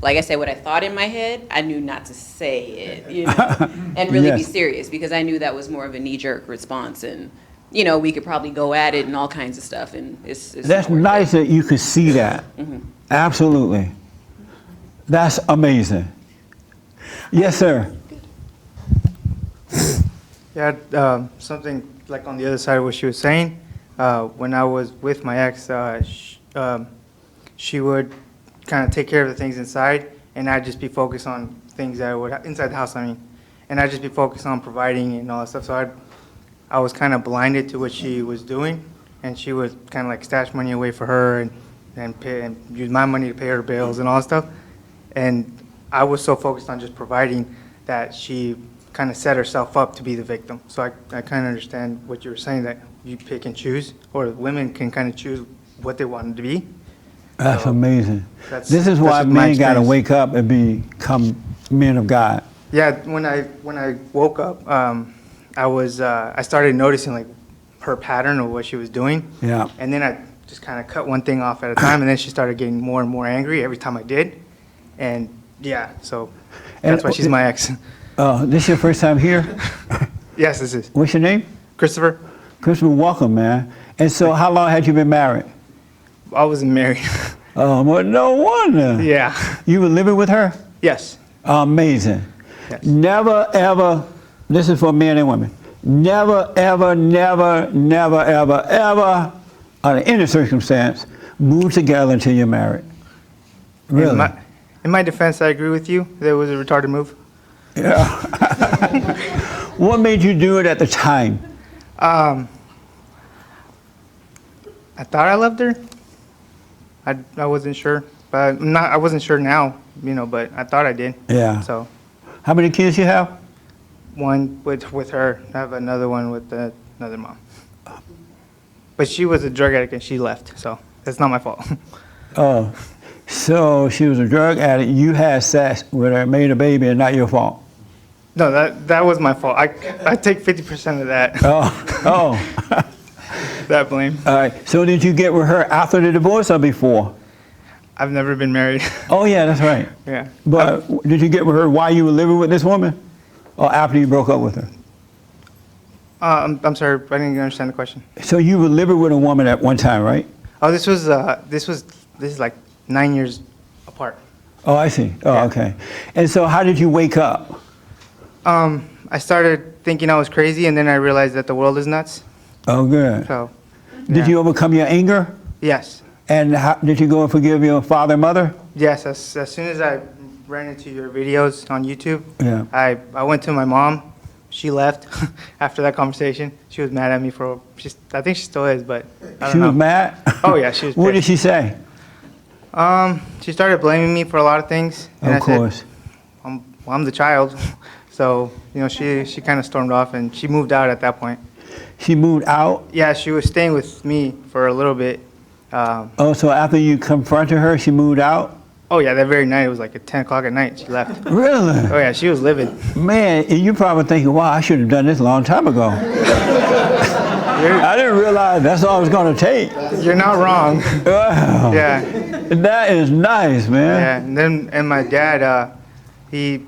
Like I said, what I thought in my head, I knew not to say it, and really be serious, because I knew that was more of a knee-jerk response, and we could probably go at it and all kinds of stuff, and it's That's nice that you could see that. Mm-hmm. Absolutely. That's amazing. Yes, sir. Yeah, something like on the other side of what she was saying. When I was with my ex, she would kind of take care of the things inside, and I'd just be focused on things that would inside the house. And I'd just be focused on providing and all that stuff. So I was kind of blinded to what she was doing, and she would kind of like stash money away for her and use my money to pay her bills and all that stuff. And I was so focused on just providing that she kind of set herself up to be the victim. So I kind of understand what you were saying, that you pick and choose, or women can kind of choose what they want to be. That's amazing. That's- This is that's why just my men got to experience. wake up and become men of God. Yeah, when I woke up, I started noticing like her pattern of what she was doing. Yeah. And then I just kind of cut one thing off at a time, and then she started getting more and more angry every time I did. And yeah, so that's why she's my ex. This your first time here? Yes, this is. What's your name? Christopher. Christopher, welcome, man. And so how long had you been married? I wasn't married. Oh, well, no wonder. Yeah. You were living with her? Yes. Amazing. Yes. Never, ever, this is for men and women, never, ever, never, never, ever, ever, under any circumstance, move together until you're married. Really? In my defense, I agree with you. That was a retarded move. Yeah. What made you do it at the time? I thought I loved her. I wasn't sure, but I wasn't sure now, but I thought I did. Yeah. So. How many kids you have? One with her. I have another one with another mom. But she was a drug addict and she left, so that's not my fault. Oh, so she was a drug addict. You had sex with her, made a baby, and not your fault. No, that was my fault. I take 50% of that. Oh. That blame. All right. So did you get with her after the divorce or before? I've never been married. Oh yeah, that's right. Yeah. But did you get with her while you were living with this woman, or after you broke up with her? I'm sorry, I didn't understand the question. So you were living with a woman at one time, right? Oh, this is like 9 years apart. Oh, I see. Oh, Yeah. okay. And so how did you wake up? I started thinking I was crazy, and then I realized that the world is nuts. Oh, good. So. Did you overcome your anger? Yes. And how, did you go and forgive your father and mother? Yes. As soon as I ran into your videos on YouTube, Yeah. I went to my mom. She left after that conversation. She was mad at me I think she still is, but I don't She know. was mad? Oh yeah, she was What did pissed. she say? She started blaming me for a lot of things. And Of course. I'm the child. So, she kind of stormed off, and she moved out at that point. She moved out? Yeah, she was staying with me for a little bit, Oh, so after you confronted her, she moved out? Oh yeah, that very night, it was like at 10 o'clock at night, she left. Really? Oh yeah, she was livid. Man, you probably thinking, wow, I should have done this a long time ago. I didn't realize that's all it was going to take. You're not wrong. Wow. Yeah. That is nice, man. Yeah, and my dad, he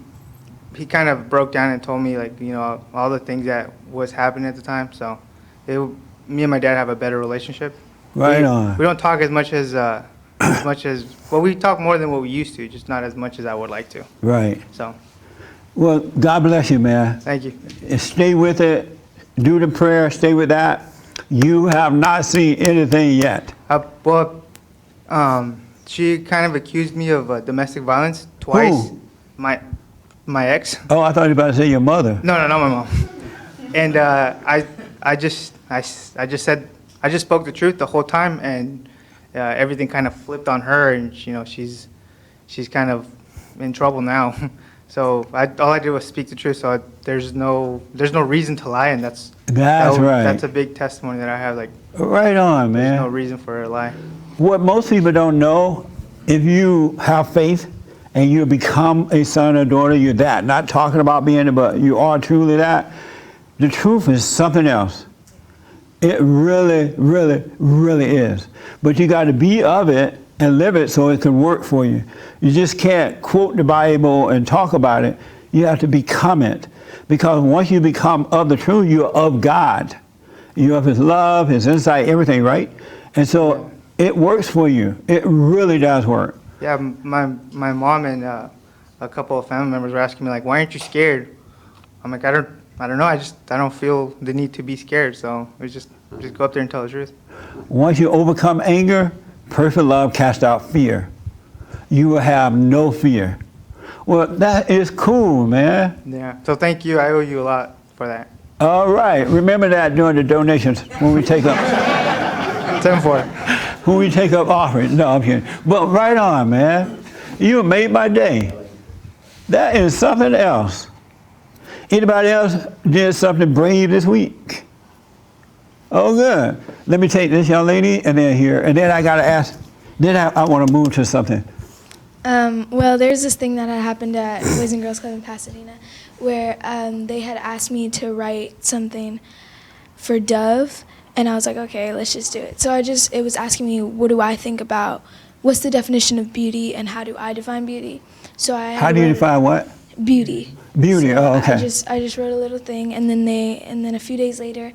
kind of broke down and told me, like, you know, all the things that was happening at the time. So me and my dad have a better relationship. Right on. We don't talk as much as well, we talk more than what we used to, just not as much as I would like to. Right. So. Well, God bless you, man. Thank you. And stay with it. Do the prayer. Stay with that. You have not seen anything yet. She kind of accused me of domestic violence twice. Who? My ex. Oh, I thought you were about to say your mother. No, not my mom. And I just spoke the truth the whole time, and everything kind of flipped on her, and you know she's kind of in trouble now. So all I did was speak the truth. So there's no reason to lie, and that's right. That's a big testimony that I have. Like, right on, man. There's no reason for her to lie. What most people don't know, if you have faith and you become a son or daughter, you're that. Not talking about being it, but you are truly that. The truth is something else. It really, really, really is. But you got to be of it and live it so it can work for you. You just can't quote the Bible and talk about it. You have to become it. Because once you become of the truth, you're of God. You're of His love, His insight, everything, right? And so it works for you. It really does work. Yeah, my mom and a couple of family members were asking me, like, why aren't you scared? I'm like, I don't know. I don't feel the need to be scared. So it was just go up there and tell the truth. Once you overcome anger, perfect love casts out fear. You will have no fear. Well, that is cool, man. Yeah. So thank you. I owe you a lot for that. All right. Remember that during the donations when we take up. 10-4. When we take up offerings. No, I'm kidding. But right on, man. You made my day. That is something else. Anybody else did something brave this week? Oh, good. Let me take this young lady and then here. And then I got to ask, then I want to move to something. Well, there's this thing that had happened at Boys and Girls Club in Pasadena where they had asked me to write something for Dove. And I was like, okay, let's just do it. So it was asking me, what do I think about, what's the definition of beauty and how do I define beauty? So how do you define what? Beauty. Beauty, so oh, okay. I just wrote a little thing, and then a few days later,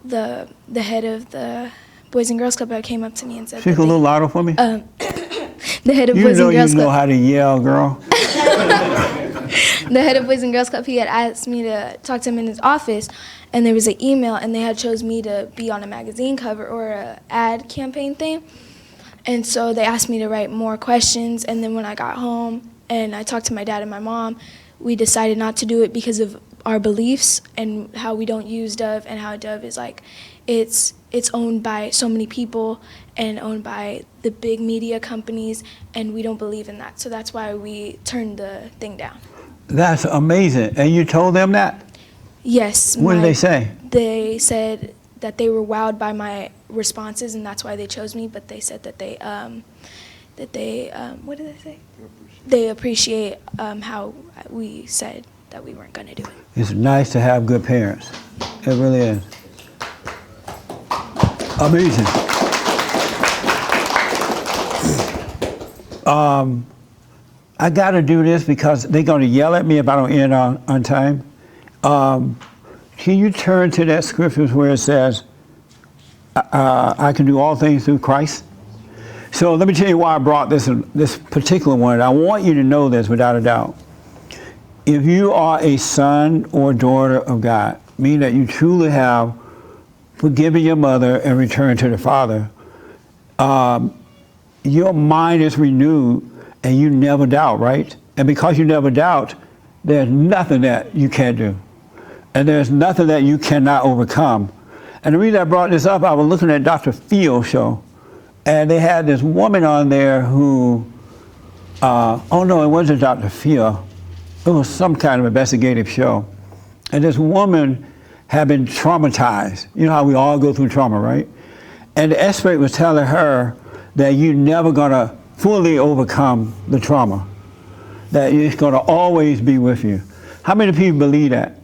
the head of the Boys and Girls Club came up to me and said, Speak a little louder for me. The head of Boys and Girls Club. You know how to yell, girl. The head of Boys and Girls Club, he had asked me to talk to him in his office, and there was an email, and they had chose me to be on a magazine cover or a ad campaign thing. And so they asked me to write more questions, and then when I got home and I talked to my dad and my mom, we decided not to do it because of our beliefs and how we don't use Dove, and how Dove is like, it's owned by so many people and owned by the big media companies, and we don't believe in that. So that's why we turned the thing down. That's amazing. And you told them that? Yes. What did they say? They said that they were wowed by my responses, and that's why they chose me. But they said that they what did they say? They appreciate how we said that we weren't going to do it. It's nice to have good parents. It really is. Amazing. I got to do this because they're going to yell at me if I don't end on time. Can you turn to that scripture where it says, I can do all things through Christ? So let me tell you why I brought this particular one. I want you to know this without a doubt. If you are a son or daughter of God, meaning that you truly have forgiven your mother and returned to the Father, your mind is renewed and you never doubt, right? And because you never doubt, there's nothing that you can't do. And there's nothing that you cannot overcome. And the reason I brought this up, I was looking at Dr. Phil's show, and they had this woman on there who, oh no, it wasn't Dr. Phil. It was some kind of investigative show. And this woman had been traumatized. You know how we all go through trauma, right? And the expert was telling her that you're never going to fully overcome the trauma, that it's going to always be with you. How many people believe that?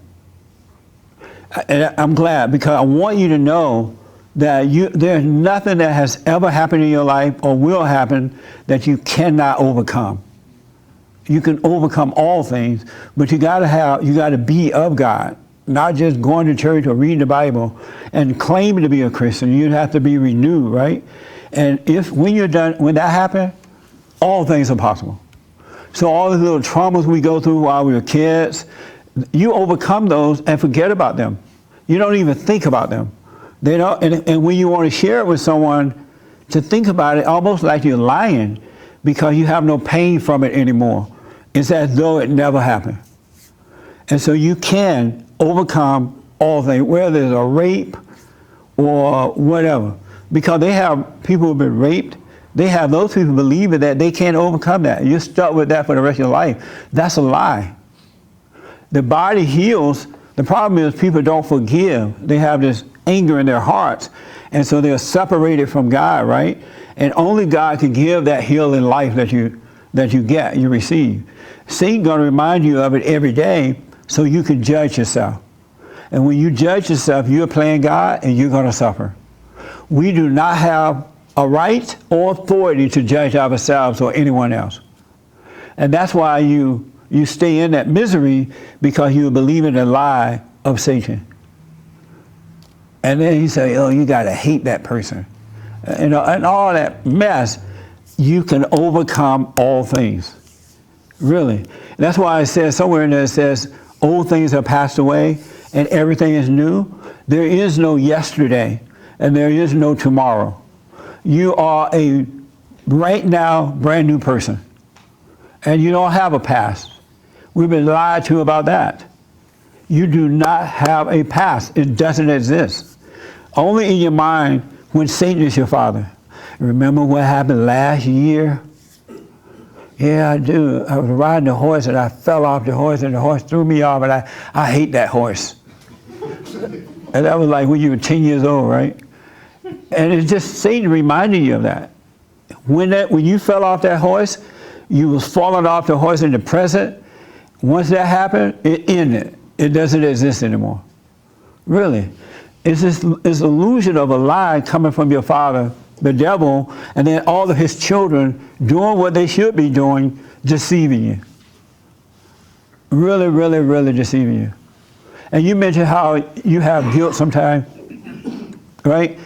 And I'm glad, because I want you to know that there's nothing that has ever happened in your life or will happen that you cannot overcome. You can overcome all things, but you got to be of God, not just going to church or reading the Bible and claiming to be a Christian. You have to be renewed, right? And when that happens, all things are possible. So all the little traumas we go through while we were kids, you overcome those and forget about them. You don't even think about them. They don't, and when you want to share it with someone, to think about it almost like you're lying because you have no pain from it anymore. It's as though it never happened. And so you can overcome all things, whether it's a rape or whatever. Because they have people who've been raped, they have those people believing that they can't overcome that. You're stuck with that for the rest of your life. That's a lie. The body heals. The problem is people don't forgive. They have this anger in their hearts. And so they're separated from God, right? And only God can give that healing life that you receive. Satan's going to remind you of it every day so you can judge yourself. And when you judge yourself, you're playing God and you're going to suffer. We do not have a right or authority to judge ourselves or anyone else. And that's why you stay in that misery, because you believe in the lie of Satan. And then you say, oh, you got to hate that person. And all that mess, you can overcome all things. Really. That's why it says somewhere in there, it says, old things have passed away and everything is new. There is no yesterday and there is no tomorrow. You are a right now brand new person. And you don't have a past. We've been lied to about that. You do not have a past. It doesn't exist. Only in your mind when Satan is your father. Remember what happened last year? Yeah, I do. I was riding a horse and I fell off the horse and the horse threw me off, and I hate that horse. And that was like when you were 10 years old, right? And it's just Satan reminding you of that. When you fell off that horse, you was falling off the horse in the present. Once that happened, it ended. It doesn't exist anymore. Really. It's this illusion of a lie coming from your father, the devil, and then all of his children doing what they should be doing, deceiving you. Really, really, really deceiving you. And you mentioned how you have guilt sometimes, right?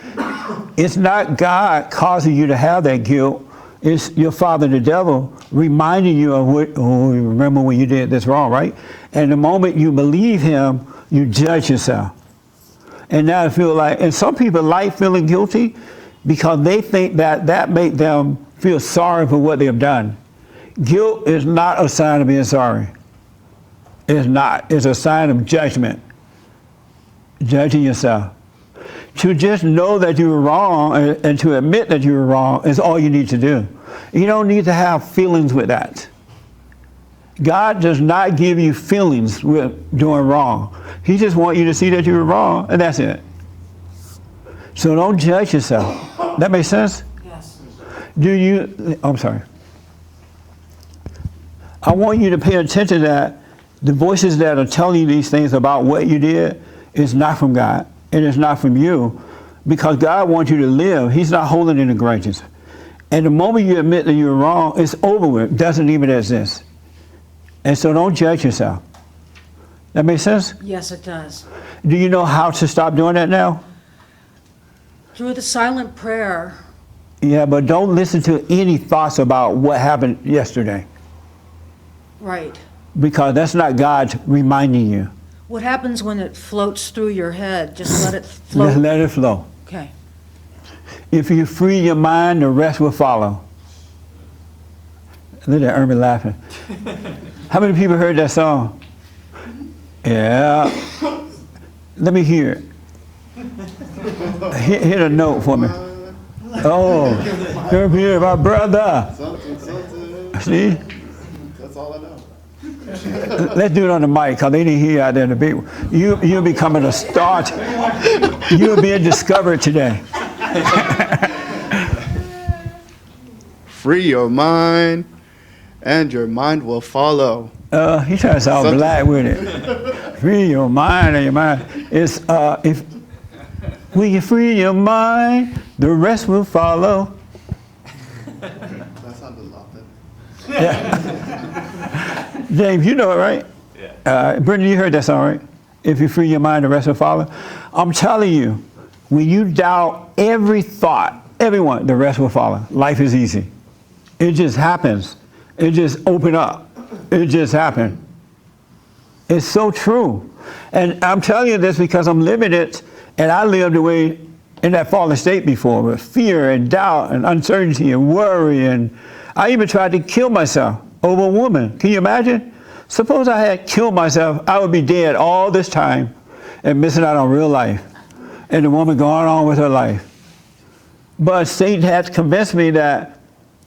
It's not God causing you to have that guilt. It's your father, the devil, reminding you of remember when you did this wrong, right? And the moment you believe him, you judge yourself. And now I feel like, and some people like feeling guilty because they think that makes them feel sorry for what they've done. Guilt is not a sign of being sorry. It's not. It's a sign of judgment. Judging yourself. To just know that you were wrong and to admit that you were wrong is all you need to do. You don't need to have feelings with that. God does not give you feelings with doing wrong. He just wants you to see that you were wrong, and that's it. So don't judge yourself. That makes sense? Yes. I'm sorry. I want you to pay attention that the voices that are telling you these things about what you did is not from God. It is not from you, because God wants you to live. He's not holding any grudges. And the moment you admit that you're wrong, it's over with. It doesn't even exist. And so don't judge yourself. That makes sense? Yes, it does. Do you know how to stop doing that now? Through the silent prayer. Yeah, but don't listen to any thoughts about what happened yesterday, Right. because that's not God reminding you. What happens when it floats through your head? Just let it float. Just let it flow. Okay. If you free your mind, the rest will follow. Look at Ernie laughing. How many people heard that song? Yeah. Let me hear it. Hit a note for me. Oh, here, my brother. See? That's all I know. Let's do it on the mic, because they didn't hear you out there in the big one. You're becoming a star. You're being discovered today. Free your mind, and your mind will follow. He trying to sound black with it. Free your mind and your mind. It's if when you free your mind, the rest will follow. That sounded lovely. Yeah. James, you know it, right? Yeah. Brittany, you heard that song, right? If you free your mind, the rest will follow. I'm telling you, when you doubt every thought, everyone, the rest will follow. Life is easy. It just happens. It just open up. It just happened. It's so true. And I'm telling you this because I'm living it, and I lived away in that fallen state before with fear and doubt and uncertainty and worry. And I even tried to kill myself over a woman. Can you imagine? Suppose I had killed myself, I would be dead all this time and missing out on real life. And the woman going on with her life. But Satan had convinced me that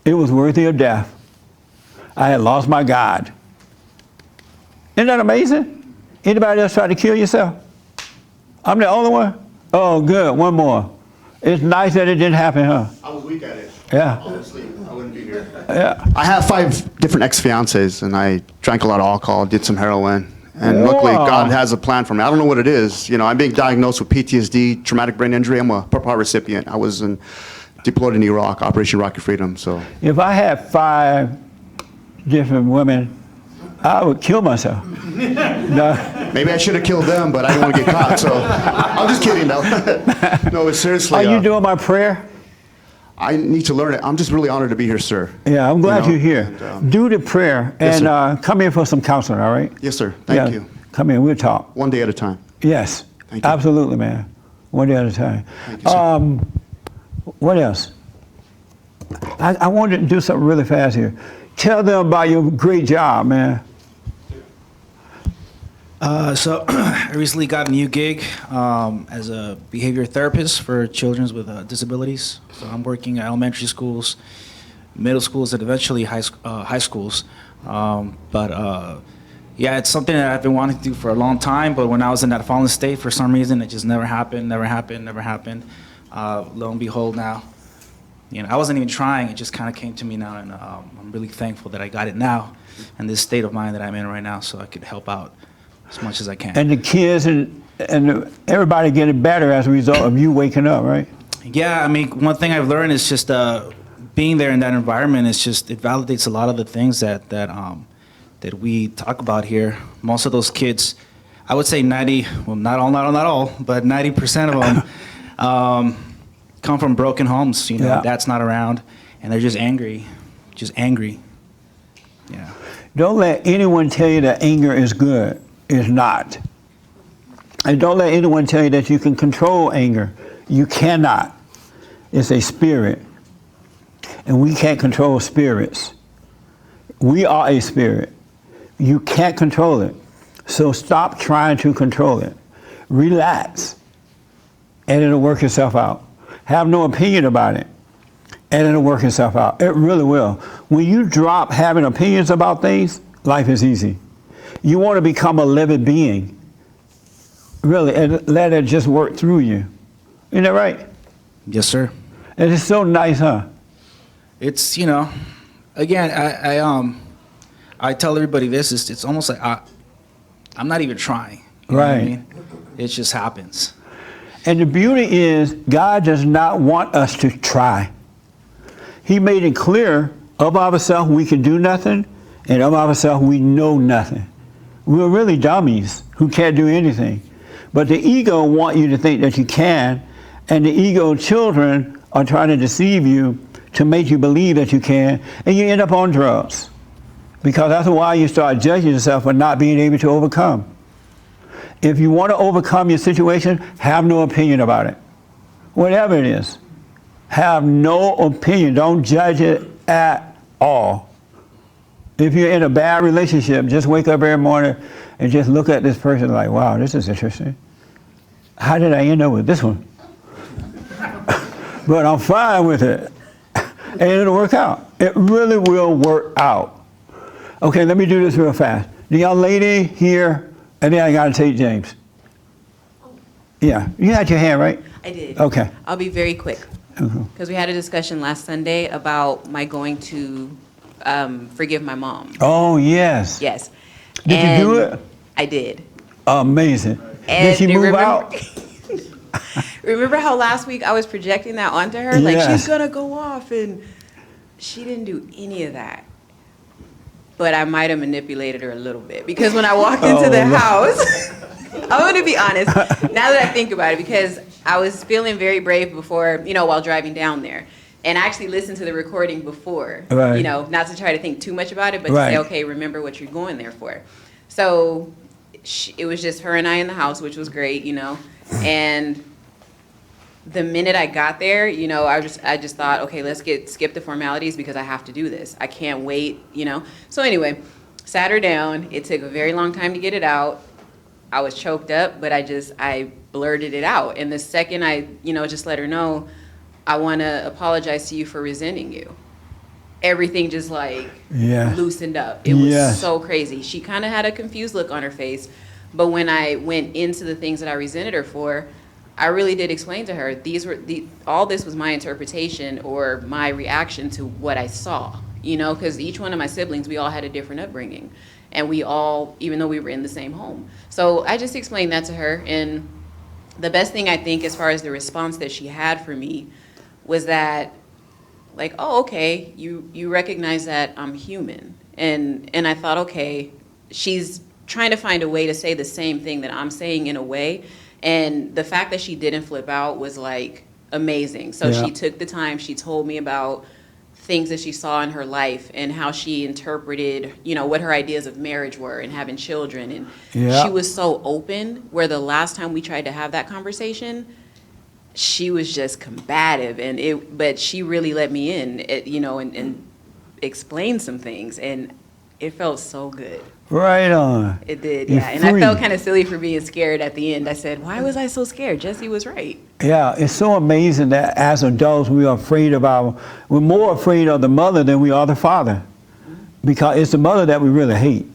it was worthy of death. I had lost my God. Isn't that amazing? Anybody else try to kill yourself? I'm the only one? Oh, good. One more. It's nice that it didn't happen, huh? I was weak at it. Yeah. Honestly, I wouldn't be here. Yeah. I have 5 different ex-fiancés, and I drank a lot of alcohol, did some heroin. And luckily, God has a plan for me. I don't know what it is. You know, I'm being diagnosed with PTSD, traumatic brain injury. I'm a Purple recipient. I was deployed in Iraq, Operation Rocket Freedom. So if I had 5 different women, I would kill myself. No. Maybe I should have killed them, but I didn't want to get caught. So I'm just kidding, though. No, it's seriously. Are you doing my prayer? I need to learn it. I'm just really honored to be here, sir. Yeah, I'm glad you're here. And, do the prayer yes, and come here for some counseling, all right? Yes, sir. Thank you. Come here, we'll talk. One day at a time. Yes, Thank you. absolutely, man. One day at a time. Thank you, sir. What else? I wanted to do something really fast here. Tell them about your great job, man. So I recently got a new gig as a behavior therapist for children with disabilities. So I'm working at elementary schools, middle schools, and eventually high schools. Yeah, it's something that I've been wanting to do for a long time, but when I was in that fallen state, for some reason, it just never happened. Lo and behold now, I wasn't even trying. It just kind of came to me now, and I'm really thankful that I got it now in this state of mind that I'm in right now, so I could help out as much as I can. And the kids and everybody getting better as a result of you waking up, right? Yeah, I mean, one thing I've learned is just being there in that environment. It validates a lot of the things that we talk about here. Most of those kids, I would say 90, well, not all, but 90% of them come from broken homes. Yeah. Dad's not around, and they're just angry. Yeah. Don't let anyone tell you that anger is good. It's not. And don't let anyone tell you that you can control anger. You cannot. It's a spirit. And we can't control spirits. We are a spirit. You can't control it. So stop trying to control it. Relax. And it'll work itself out. Have no opinion about it. And it'll work itself out. It really will. When you drop having opinions about things, life is easy. You want to become a living being. Really, and let it just work through you. Isn't that right? Yes, sir. And it's so nice, huh? It's, again, I tell everybody this, it's almost like I'm not even trying. You know what I mean? It just happens. And the beauty is, God does not want us to try. He made it clear, of ourselves we can do nothing, and of ourselves we know nothing. We're really dummies who can't do anything. But the ego wants you to think that you can, and the ego children are trying to deceive you to make you believe that you can, and you end up on drugs. Because that's why you start judging yourself for not being able to overcome. If you want to overcome your situation, have no opinion about it. Whatever it is. Have no opinion. Don't judge it at all. If you're in a bad relationship, just wake up every morning and just look at this person like, wow, this is interesting. How did I end up with this one? But I'm fine with it. And it'll work out. It really will work out. Okay, let me do this real fast. The young lady here, and then I got to take James. Yeah, you had your hand, right? I did. Okay. I'll be very quick. Because we had a discussion last Sunday about my going to forgive my mom. Oh, yes. Yes. Did you do it? I did. Amazing. And Did she move remember, out? remember how last week I was projecting that onto her? Like, Yes. she's going to go off. And she didn't do any of that. But I might have manipulated her a little bit. Because when I walked into the house, I'm going to be honest, now that I think about it, because I was feeling very brave before, while driving down there. And I actually listened to the recording before, Right. not to try to think too much about it, but Right. to say, okay, remember what you're going there for. So it was just her and I in the house, which was great, and the minute I got there, I just thought, okay, let's skip the formalities because I have to do this. I can't wait, So anyway, sat her down. It took a very long time to get it out. I was choked up, but I blurted it out. And the second I, just let her know, I want to apologize to you for resenting you. Everything just loosened up. It was so crazy. She kind of had a confused look on her face. But when I went into the things that I resented her for, I really did explain to her, all this was my interpretation or my reaction to what I saw, because each one of my siblings, we all had a different upbringing. And we all, even though we were in the same home. So I just explained that to her. And the best thing I think as far as the response that she had for me was that, like, oh, okay, you recognize that I'm human. And I thought, okay, she's trying to find a way to say the same thing that I'm saying in a way. And the fact that she didn't flip out was like amazing. So she took the time, she told me about things that she saw in her life and how she interpreted, what her ideas of marriage were and having children. And she was so open, where the last time we tried to have that conversation, she was just combative. But she really let me in, and explained some things. And it felt so good. Right on. It did, You're yeah. And I free. felt kind of silly for being scared at the end. I said, why was I so scared? Jesse was right. Yeah, it's so amazing that as adults we're more afraid of the mother than we are the father. Because it's the mother that we really hate.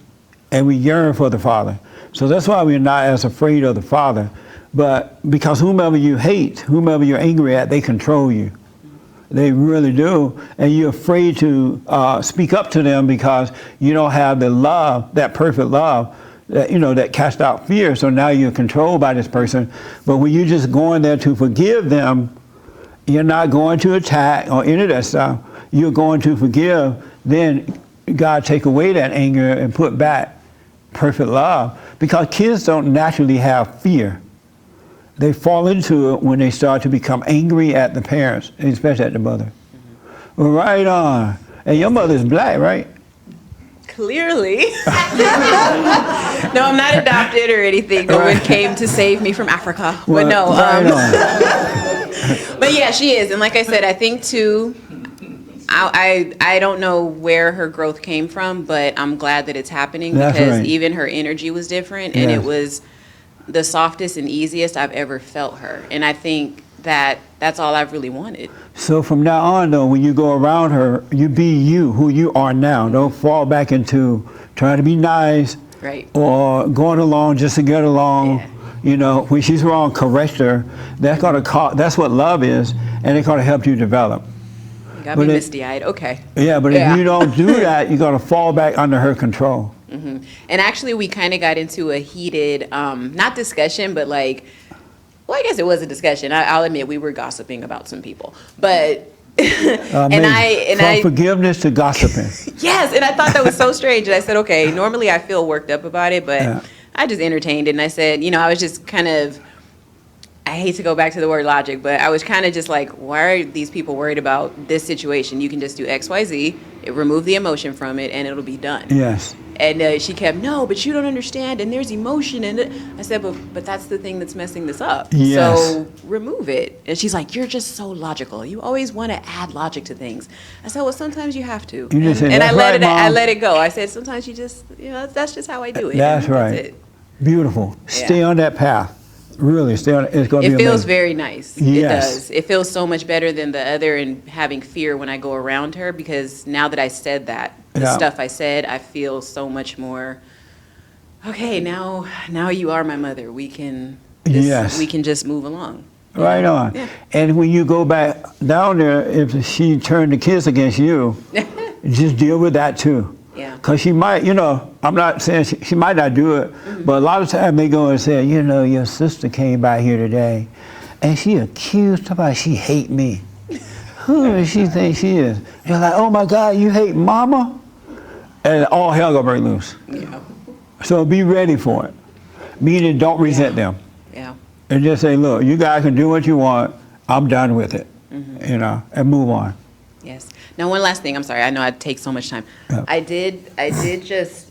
And we yearn for the father. So that's why we're not as afraid of the father. But because whomever you hate, whomever you're angry at, they control you. They really do. And you're afraid to speak up to them because you don't have the love, that perfect love, that cast out fear. So now you're controlled by this person. But when you're just going there to forgive them, you're not going to attack or any of that stuff. You're going to forgive. Then God take away that anger and put back perfect love. Because kids don't naturally have fear. They fall into it when they start to become angry at the parents, especially at the mother. Well, right on. And your mother's black, right? Clearly. No, I'm not adopted or anything. No one came to save me from Africa. Well, but no. right But yeah, she is. And like I said, I think too, I don't know where her growth came from, but I'm glad that it's happening. That's because right. even her energy was different. And Yes. it was the softest and easiest I've ever felt her. And I think that's all I've really wanted. So from now on, though, when you go around her, you be you, who you are now. Don't fall back into trying to be nice, Right. or going along just to get along. When she's wrong, correct her. That's what love is, and it's going to help you develop. You got me misty-eyed. Okay. Yeah, but if you don't do that, you're going to fall back under her control. Mm-hmm. And actually, we kind of got into a heated, not discussion, but I guess it was a discussion. I'll admit we were gossiping about some people, but From forgiveness to gossiping. Yes, and I thought that was so strange. And I said, okay, normally I feel worked up about it, but I just entertained it. And I said, I was just kind of, I hate to go back to the word logic, but I was kind of just like, why are these people worried about this situation? You can just do X, Y, Z, remove the emotion from it, and it'll be done. Yes. And she kept, no, but you don't understand, and there's emotion in it. I said, but that's the thing that's messing this up. Yes. So remove it. And she's like, you're just so logical. You always want to add logic to things. I said, well, sometimes you have to. You just say, and I "That's right, I Mom." let it go. I said, sometimes you just, that's just how I do it. That's And right. it. Beautiful. Stay on that path. Really, stay on it. It's going to be It feels amazing. very nice. Yes. It does. It feels so much better than the other, and having fear when I go around her, because now that I said that, the stuff I said, I feel so much more, okay, now you are my mother. We can we can just move along. Right on. And when you go back down there, if she turned the kids against you, just deal with that too. Yeah. Because she might, I'm not saying she might not do it, but a lot of times they go and say, your sister came by here today, and she accused somebody she hate me. Who does she think she is? You're like, oh my God, you hate mama? And all hell gonna break loose. Yeah. So be ready for it. Meaning don't resent them. Yeah. And just say, look, you guys can do what you want. I'm done with it. And move on. Yes. Now, one last thing. I'm sorry. I know I take so much time. Yeah. I did just,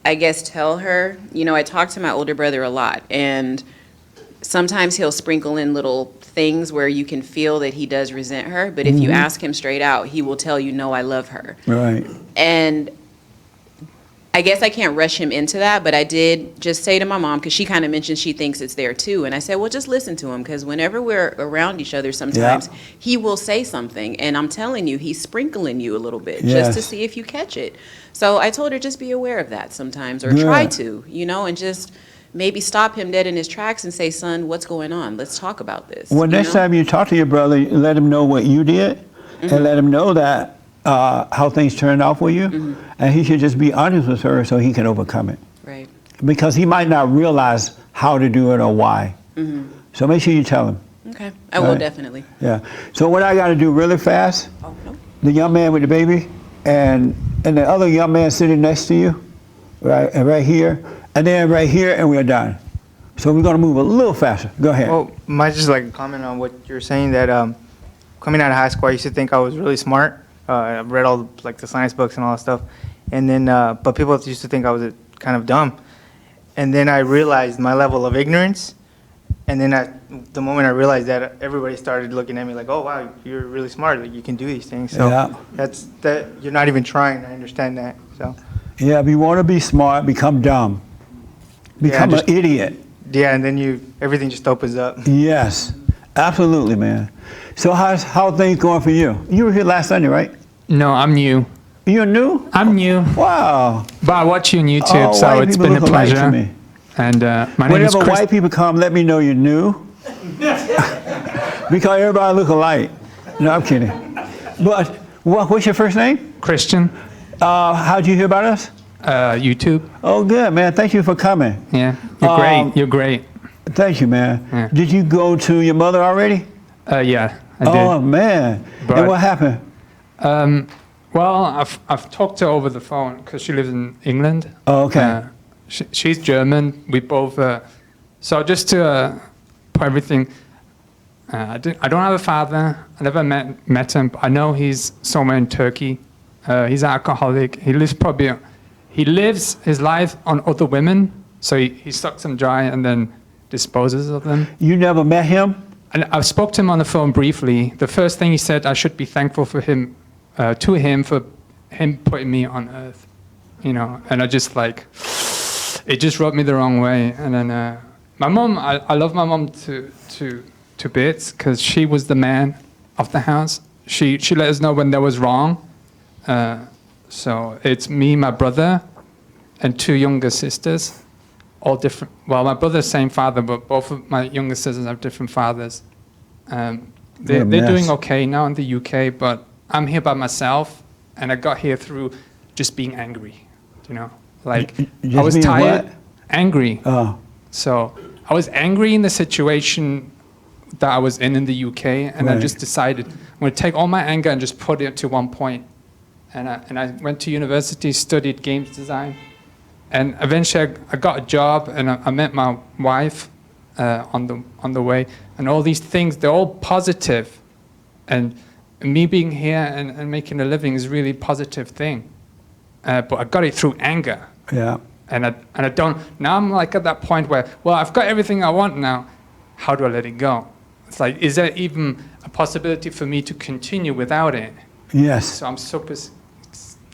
I guess, tell her, I talk to my older brother a lot, and sometimes he'll sprinkle in little things where you can feel that he does resent her, but if you ask him straight out, he will tell you, no, I love her. Right. And I guess I can't rush him into that, but I did just say to my mom, because she kind of mentioned she thinks it's there too. And I said, well, just listen to him, because whenever we're around each other sometimes, he will say something. And I'm telling you, he's sprinkling you a little bit just to see if you catch it. So I told her, just be aware of that sometimes, or try to, and just maybe stop him dead in his tracks and say, son, what's going on? Let's talk about this. Well, next time you talk to your brother, let him know what you did, and let him know that how things turned out for you, and he should just be honest with her so he can overcome it. Right. Because he might not realize how to do it or why. So make sure you tell him. Okay, I will definitely. Yeah. So what I got to do really fast, the young man with the baby, and the other young man sitting next to you, right here, and then right here, and we're done. So we're going to move a little faster. Go ahead. Well, might just like comment on what you're saying, that coming out of high school, I used to think I was really smart. I've read all the science books and all that stuff, and then but people used to think I was kind of dumb, and then I realized my level of ignorance, and then the moment I realized that, everybody started looking at me like, oh wow, you're really smart, like you can do these things. So that's that, you're not even trying. I understand that. So yeah, if you want to be smart, become dumb, become an idiot. Yeah, and then everything just opens up. Yes, absolutely, man. So how are things going for you? You were here last Sunday, right? No, I'm new. You're new? I'm new. Wow. But I watch you on YouTube, so it's been a pleasure. To me. And my name is Whenever Chris. white people come, let me know you're new. Because everybody look alike. No, I'm kidding. But what's your first name? Christian. How'd you hear about us? YouTube. Oh, good, man. Thank you for coming. Yeah, you're great. You're great. Thank you, man. Yeah. Did you go to your mother already? Yeah, I did. Oh, man. But, and what happened? Well, I've talked to her over the phone because she lives in England. Oh, okay. She's German. We both. So just to put everything, I don't have a father. I never met him. But I know he's somewhere in Turkey. He's an alcoholic. He lives his life on other women. So he sucks them dry and then disposes of them. You never met him? And I spoke to him on the phone briefly. The first thing he said, I should be thankful for him, to him for him putting me on earth, And I just it just rubbed me the wrong way. And then my mom, I love my mom to bits because she was the man of the house. She let us know when there was wrong. So it's me, my brother, and two younger sisters. All different. Well, my brother's same father, but both of my younger sisters have different fathers. They're doing okay now in the UK, but I'm here by myself, and I got here through just being angry. I was tired, angry. Oh. So I was angry in the situation that I was in the UK, and I just decided I'm going to take all my anger and just put it to one point. And I went to university, studied games design. And eventually I got a job, and I met my wife on the way. And all these things, they're all positive. And me being here and making a living is a really positive thing. But I got it through anger. Yeah. And I don't, now I'm at that point where, well, I've got everything I want now. How do I let it go? It's is there even a possibility for me to continue without it? Yes. So I'm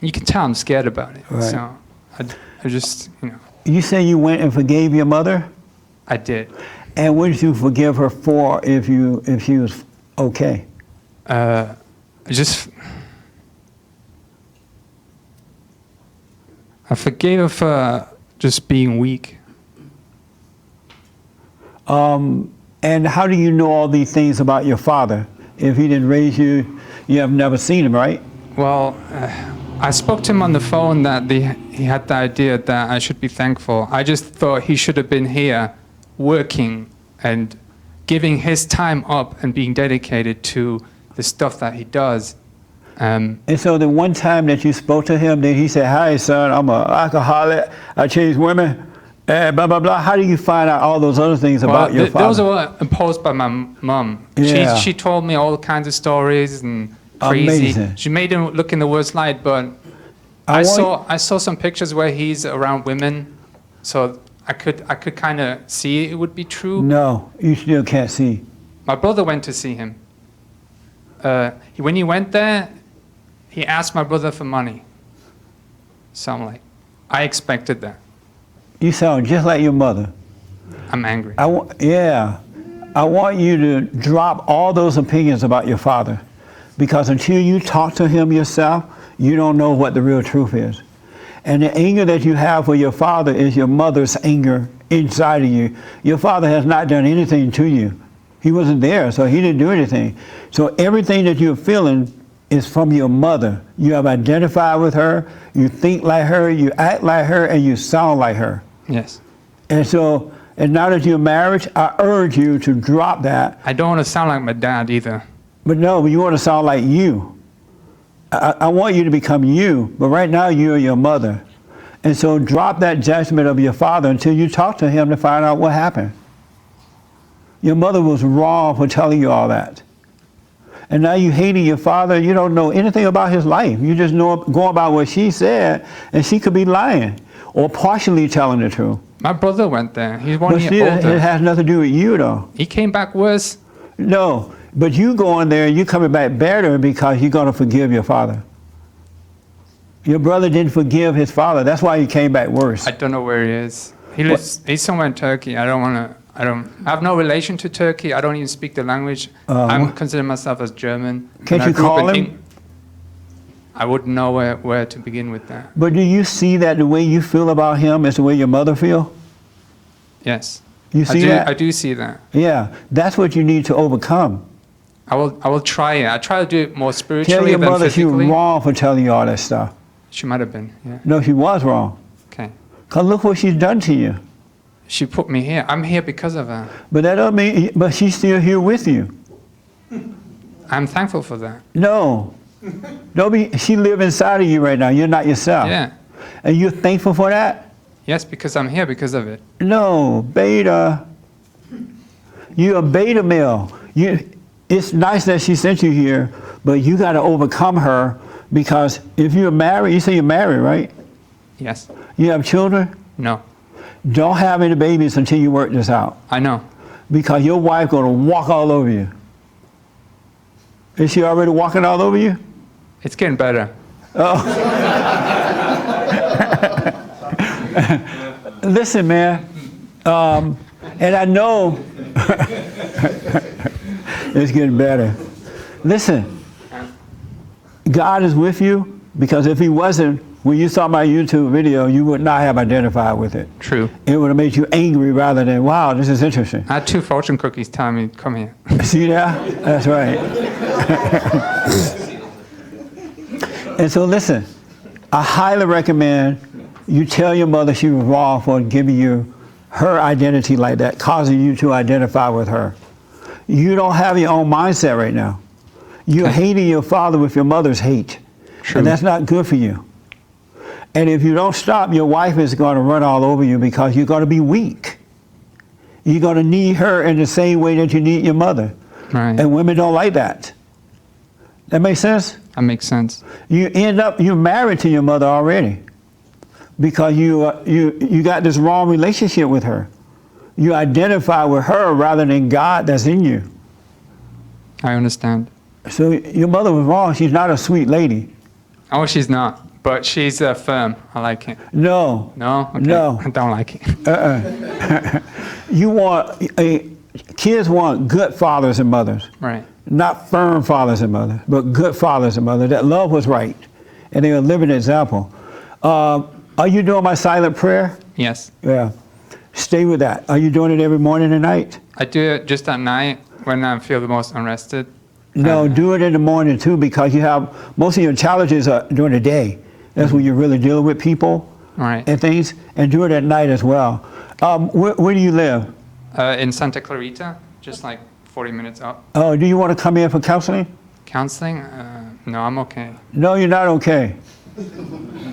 you can tell I'm scared about it. Right. So I just, You say you went and forgave your mother? I did. And what did you forgive her for if she was okay? I forgave her for just being weak. And how do you know all these things about your father? If he didn't raise you, you have never seen him, right? Well, I spoke to him on the phone that he had the idea that I should be thankful. I just thought he should have been here working and giving his time up and being dedicated to the stuff that he does. And so the one time that you spoke to him, then he said, "Hi, son, I'm an alcoholic. I chase women, and blah, blah, blah." How do you find out all those other things about your father? Those were imposed by my mom. Yeah. She told me all kinds of stories and crazy. Amazing. She made him look in the worst light, but I saw some pictures where he's around women, so I could kind of see it would be true. No, you still can't see. My brother went to see him. When he went there, he asked my brother for money. So I'm like, I expected that. You sound just like your mother. I'm angry. I want you to drop all those opinions about your father, because until you talk to him yourself, you don't know what the real truth is. And the anger that you have for your father is your mother's anger inside of you. Your father has not done anything to you. He wasn't there, so he didn't do anything. So everything that you're feeling is from your mother. You have identified with her, you think like her, you act like her, and you sound like her. Yes. And so, and now that you're married, I urge you to drop that. I don't want to sound like my dad either. But no, you want to sound like you. I want you to become you, but right now you're your mother. And so drop that judgment of your father until you talk to him to find out what happened. Your mother was wrong for telling you all that. And now you hating your father, you don't know anything about his life. You just know going by what she said, and she could be lying or partially telling the truth. My brother went there. He's 1 But year still, older. it has nothing to do with you, though. He came back worse. No, but you going there, you coming back better because you're going to forgive your father. Your brother didn't forgive his father. That's why he came back worse. I don't know where he is. He's somewhere in Turkey. I have no relation to Turkey. I don't even speak the language. I consider myself as German. Can't you call him? I wouldn't know where to begin with that. But do you see that the way you feel about him is the way your mother feel? Yes. You see that? I do see that. Yeah, that's what you need to overcome. I will try it. I try to do it more spiritually Tell your than mother she was physically. wrong for telling you all that stuff. She might have been, yeah. No, she was wrong. Okay. Because look what she's done to you. She put me here. I'm here because of her. But that doesn't mean, but she's still here with you. I'm thankful for that. No. She lives inside of you right now. You're not yourself. Yeah. And you're thankful for that? Yes, because I'm here because of it. No, beta. You're a beta male. It's nice that she sent you here, but you got to overcome her, because if you're married, you say you're married, right? Yes. You have children? No. Don't have any babies until you work this out. I know. Because your wife going to walk all over you. Is she already walking all over you? It's getting better. Oh. Listen, man. And I know it's getting better. Listen, God is with you, because if he wasn't, when you saw my YouTube video, you would not have identified with it. True. It would have made you angry rather than, wow, this is interesting. I had 2 fortune cookies telling me, come here. See that? That's right. And so listen, I highly recommend you tell your mother she was wrong for giving you her identity like that, causing you to identify with her. You don't have your own mindset right now. You're hating your father with your mother's hate. True. And that's not good for you. And if you don't stop, your wife is going to run all over you, because you're going to be weak. You're going to need her in the same way that you need your mother. Right. And women don't like that. That makes sense? That makes sense. You're married to your mother already, because you got this wrong relationship with her. You identify with her rather than God that's in you. I understand. So your mother was wrong. She's not a sweet lady. Oh, she's not. But she's firm. I like it. No. No? Okay. No. I don't like it. Kids want good fathers and mothers. Right. Not firm fathers and mothers, but good fathers and mothers that love what's right. And they're a living example. Are you doing my silent prayer? Yes. Yeah. Stay with that. Are you doing it every morning and night? I do it just at night when I feel the most unrested. No, do it in the morning too, because you have most of your challenges are during the day. That's when you're really dealing with people Right. and things, and do it at night as well. Where do you live? In Santa Clarita, just like 40 minutes up. Oh, do you want to come in for counseling? Counseling? No, I'm okay. No, you're not okay.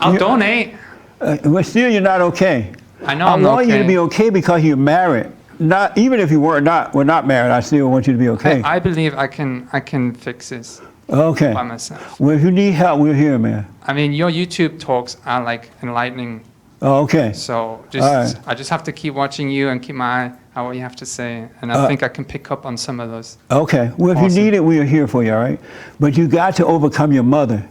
I'll donate. But still, you're not okay. I know I I'm want you to okay. be okay because you're married. Not even if you were not married, I still want you to be okay. I believe I can fix this Okay. by myself. Well, if you need help, we're here, man. I mean, your YouTube talks are like enlightening. Oh, okay. So All right. I just have to keep watching you and keep my eye on what you have to say, and I think I can pick up on some of those. Okay. Well, if you need it, we are here for you, all right? But you got to overcome your mother.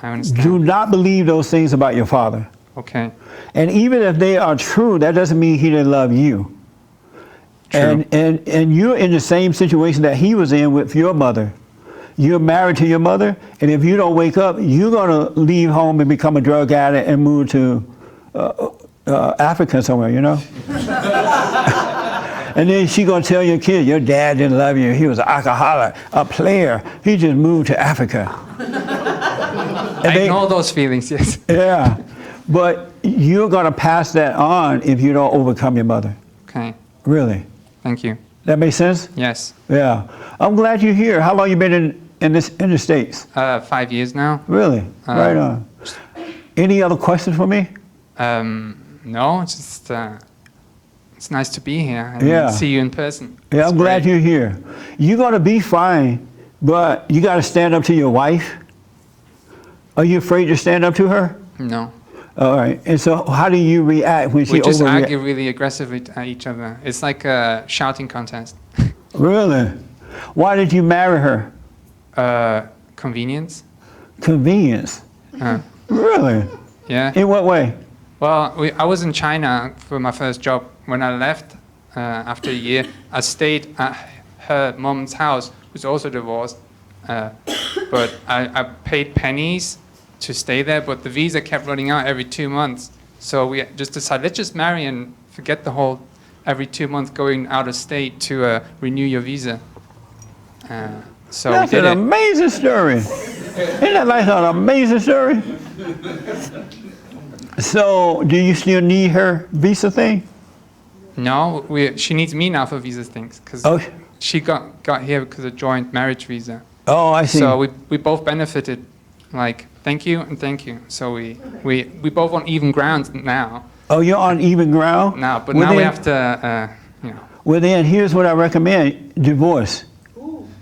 I understand. Do not believe those things about your father. Okay. And even if they are true, that doesn't mean he didn't love you. True. And you're in the same situation that he was in with your mother. You're married to your mother, and if you don't wake up, you're going to leave home and become a drug addict and move to Africa somewhere, you know? And then she's going to tell your kid, your dad didn't love you. He was an alcoholic, a player. He just moved to Africa. I know those feelings, yes. Yeah. But you're going to pass that on if you don't overcome your mother. Okay. Really. Thank you. That makes sense? Yes. Yeah. I'm glad you're here. How long you been in the States? 5 years now. Really? Right on. Any other questions for me? No, it's just it's nice to be here and Yeah. see you in person. Yeah, I'm It's glad great. you're here. You're going to be fine, but you got to stand up to your wife. Are you afraid to stand up to her? No. All right. And so how do you react when she We just overreacts? argue really aggressively at each other. It's like a shouting contest. Really? Why did you marry her? Convenience. Convenience? Uh, Really? yeah. In what way? Well, I was in China for my first job. When I left after a year, I stayed at her mom's house, who's also divorced. But I paid pennies to stay there, but the visa kept running out every 2 months. So we just decided, let's just marry and forget the whole every 2 months going out of state to renew your visa. So That's we did an it. amazing story. Isn't that like an amazing story? So, do you still need her visa thing? No, she needs me now for visa things because Oh. she got here because of joint marriage visa. Oh, I see. So we both benefited. Like, thank you and thank you. So we both on even ground now. Oh, you're on even ground? Now, but Well, now we then- have to, Well, then, here's what I recommend. Divorce.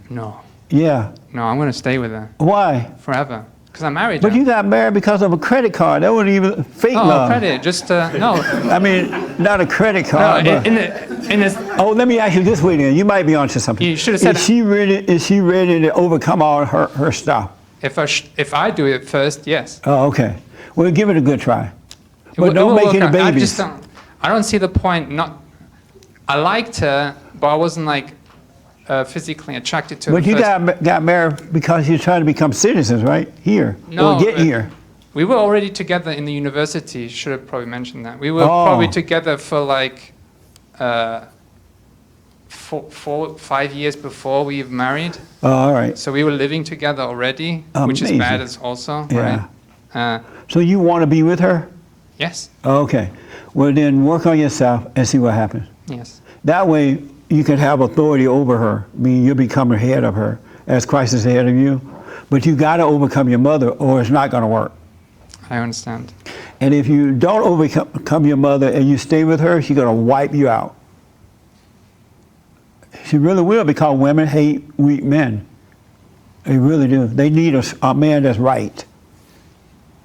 no, Yeah. no, I'm going to stay with her Why? forever because I'm married But now. you got married because of a credit card. That wasn't even fake Oh, love. credit, just, no. I mean, not a credit No, card. but- in this, oh, let me ask you this way then. You might be onto something. You should have said- Is she ready to overcome all her stuff? if I do it first, yes. Oh, okay. Well, give it a good try. It But will don't make work any out. babies. I don't see the point. I liked her, but I wasn't like physically attracted to her. But you first. got married because you're trying to become citizens, right? Here. No, Or get here. We were already together in the university. Should have probably mentioned that. We were Oh. probably together for like 5 years before we were married. Oh, all right. So we were living together already, which is Amazing. bad as also, Yeah. right? So you want to be with her? Yes. Okay. Well, then work on yourself and see what happens. Yes. That way you can have authority over her. I mean, you become the head of her as Christ is the head of you. But you got to overcome your mother or it's not going to work. I understand. And if you don't overcome your mother and you stay with her, she's going to wipe you out. She really will, because women hate weak men. They really do. They need a man that's right.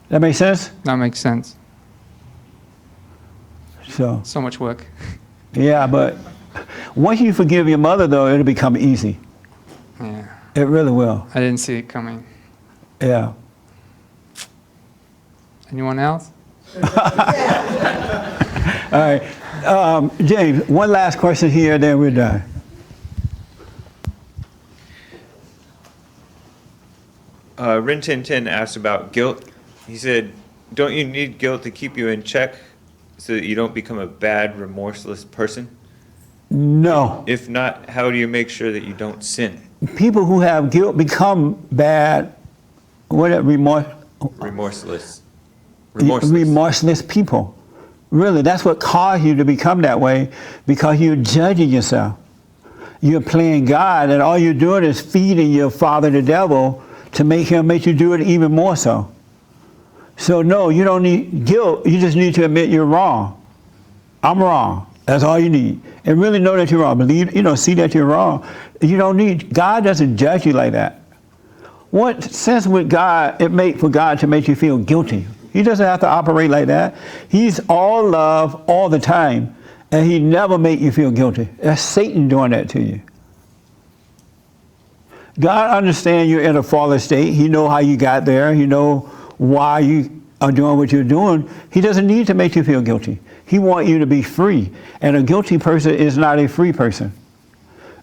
That make sense? That makes sense. So much work. Yeah, but once you forgive your mother, though, it'll become easy. Yeah. It really will. I didn't see it coming. Yeah. Anyone else? All right. James, one last question here, then we're done. Rin Tin Tin asked about guilt. He said, don't you need guilt to keep you in check so that you don't become a bad, remorseless person? No. If not, how do you make sure that you don't sin? People who have guilt become bad, Remorseless. remorseless people. Really, that's what caused you to become that way, because you're judging yourself. You're playing God, and all you're doing is feeding your father, the devil, to make you do it even more so. So no, you don't need guilt. You just need to admit you're wrong. I'm wrong. That's all you need. And really know that you're wrong. Believe, see that you're wrong. You don't need, God doesn't judge you like that. What sense would it make for God to make you feel guilty? He doesn't have to operate like that. He's all love all the time, and he never make you feel guilty. That's Satan doing that to you. God understands you're in a fallen state. He knows how you got there. He knows why you are doing what you're doing. He doesn't need to make you feel guilty. He wants you to be free. And a guilty person is not a free person.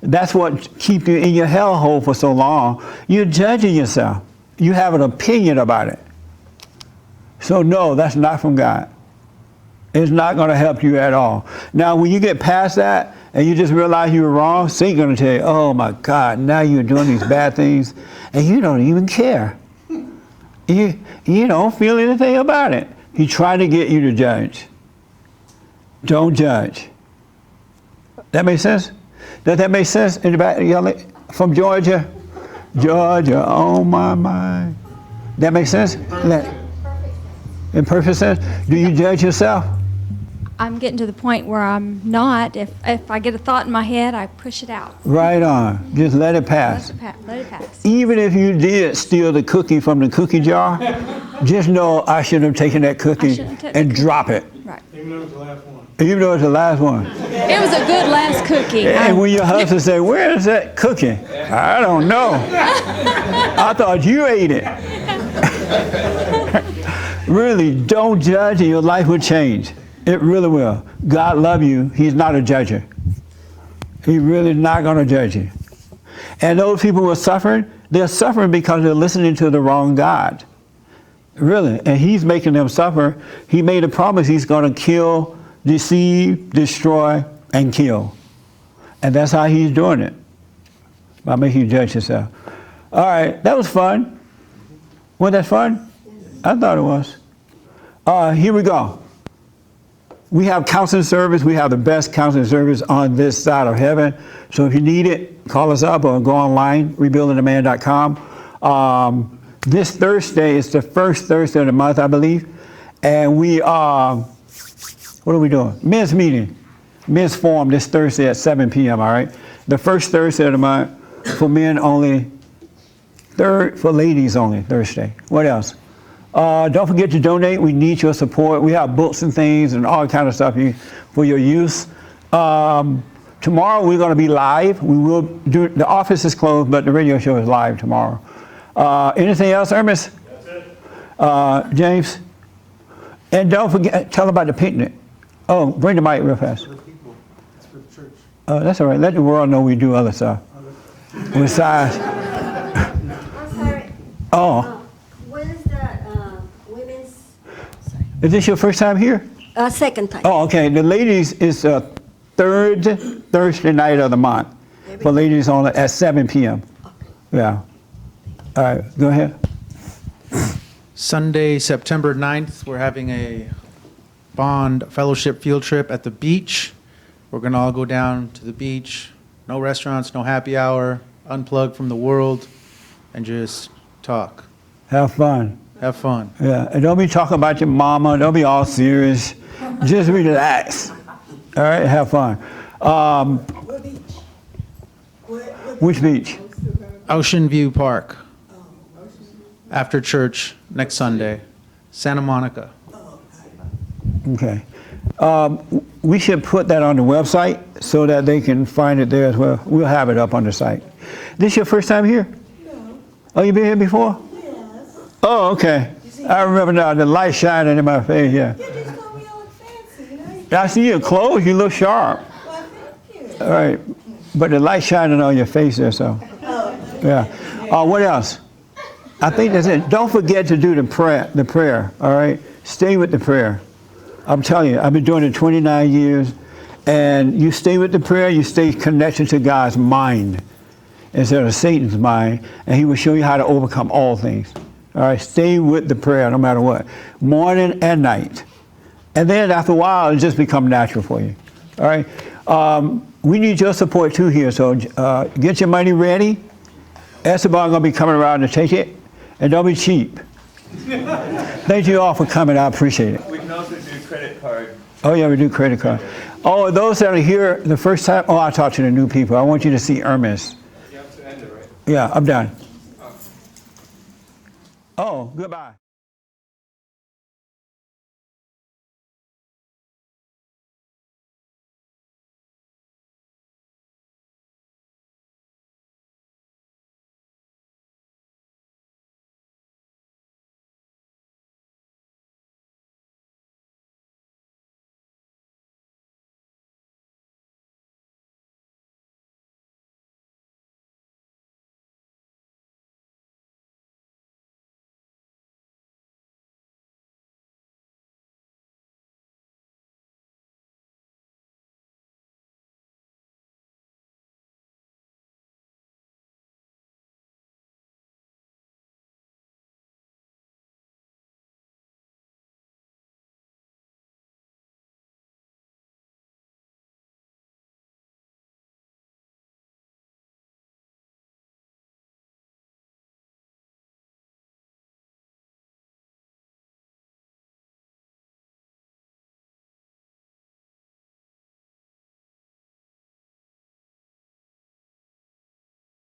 That's what keeps you in your hellhole for so long. You're judging yourself. You have an opinion about it. So no, that's not from God. It's not going to help you at all. Now, when you get past that and you just realize you were wrong, Satan's going to tell you, oh my God, now you're doing these bad things and you don't even care. You don't feel anything about it. He tried to get you to judge. Don't judge. That make sense? Does that make sense? Anybody from Georgia? Georgia, oh my mind. That makes sense? In perfect sense? Do you judge yourself? I'm getting to the point where I'm not. If I get a thought in my head, I push it out. Right on. Just let it pass. Let it pass. Even if you did steal the cookie from the cookie jar, just know I should have taken that cookie and drop it. Right. Even though it's the last one. Even though it's the last one. It was a good last cookie. And when your husband say, where is that cookie? I don't know. I thought you ate it. Really, don't judge and your life will change. It really will. God loves you. He's not a judger. He really is not going to judge you. And those people who are suffering, they're suffering because they're listening to the wrong God. Really. And he's making them suffer. He made a promise he's going to kill, deceive, destroy, and kill. And that's how he's doing it, by making you judge yourself. All right, that was fun. Wasn't that fun? I thought it was. Here we go. We have counseling service. We have the best counseling service on this side of heaven. So if you need it, call us up or go online, rebuildingtheman.com. This Thursday is the first Thursday of the month, I believe. And we are, what are we doing? Men's meeting. Men's forum this Thursday at 7 p.m., all right? The first Thursday of the month for men only, third for ladies only, Thursday. What else? Don't forget to donate. We need your support. We have books and things and all kind of stuff for your use. Tomorrow we're going to be live. We will do. The office is closed, but the radio show is live tomorrow. Anything else, Ernest? That's it. James? And don't forget, tell about the picnic. Oh, bring the mic real fast. For the people. It's for the church. That's all right. Let the world know we do other stuff. Besides. I'm sorry. Oh. When is that women's? Is this your first time here? Second time. Oh, okay. The ladies is third Thursday night of the month. For ladies only at 7 p.m. Okay. Yeah. All right, go ahead. Sunday, September 9th, we're having a Bond Fellowship field trip at the beach. We're going to all go down to the beach. No restaurants, no happy hour, unplug from the world, and just talk. Have fun. Have fun. Yeah, and don't be talking about your mama. Don't be all serious. Just relax. All right, have fun. Which beach? Ocean View Park. After church next Sunday, Santa Monica. Okay. We should put that on the website so that they can find it there as well. We'll have it up on the site. This your first time here? No. Oh, you been here before? Yes. Oh, okay. I remember now, the light shining in my face, yeah. You just call me all fancy, you know? I see your clothes, you look sharp. Well, thank you. All right. But the light shining on your face there, so. Oh. Yeah. What else? I think that's it. Don't forget to do the prayer, all right? Stay with the prayer. I'm telling you, I've been doing it 29 years, and you stay with the prayer, you stay connected to God's mind instead of Satan's mind, and he will show you how to overcome all things. All right, stay with the prayer no matter what, morning and night. And then after a while, it'll just become natural for you. All right, we need your support too here, so get your money ready. Esteban gonna be coming around to take it, and don't be cheap. Thank you all for coming, I appreciate it. We can also do credit card. Oh yeah, we do credit card. Oh, those that are here the first time, oh, I'll talk to the new people. I want you to see Hermes. You have to end it, right? Yeah, I'm done. Oh, goodbye.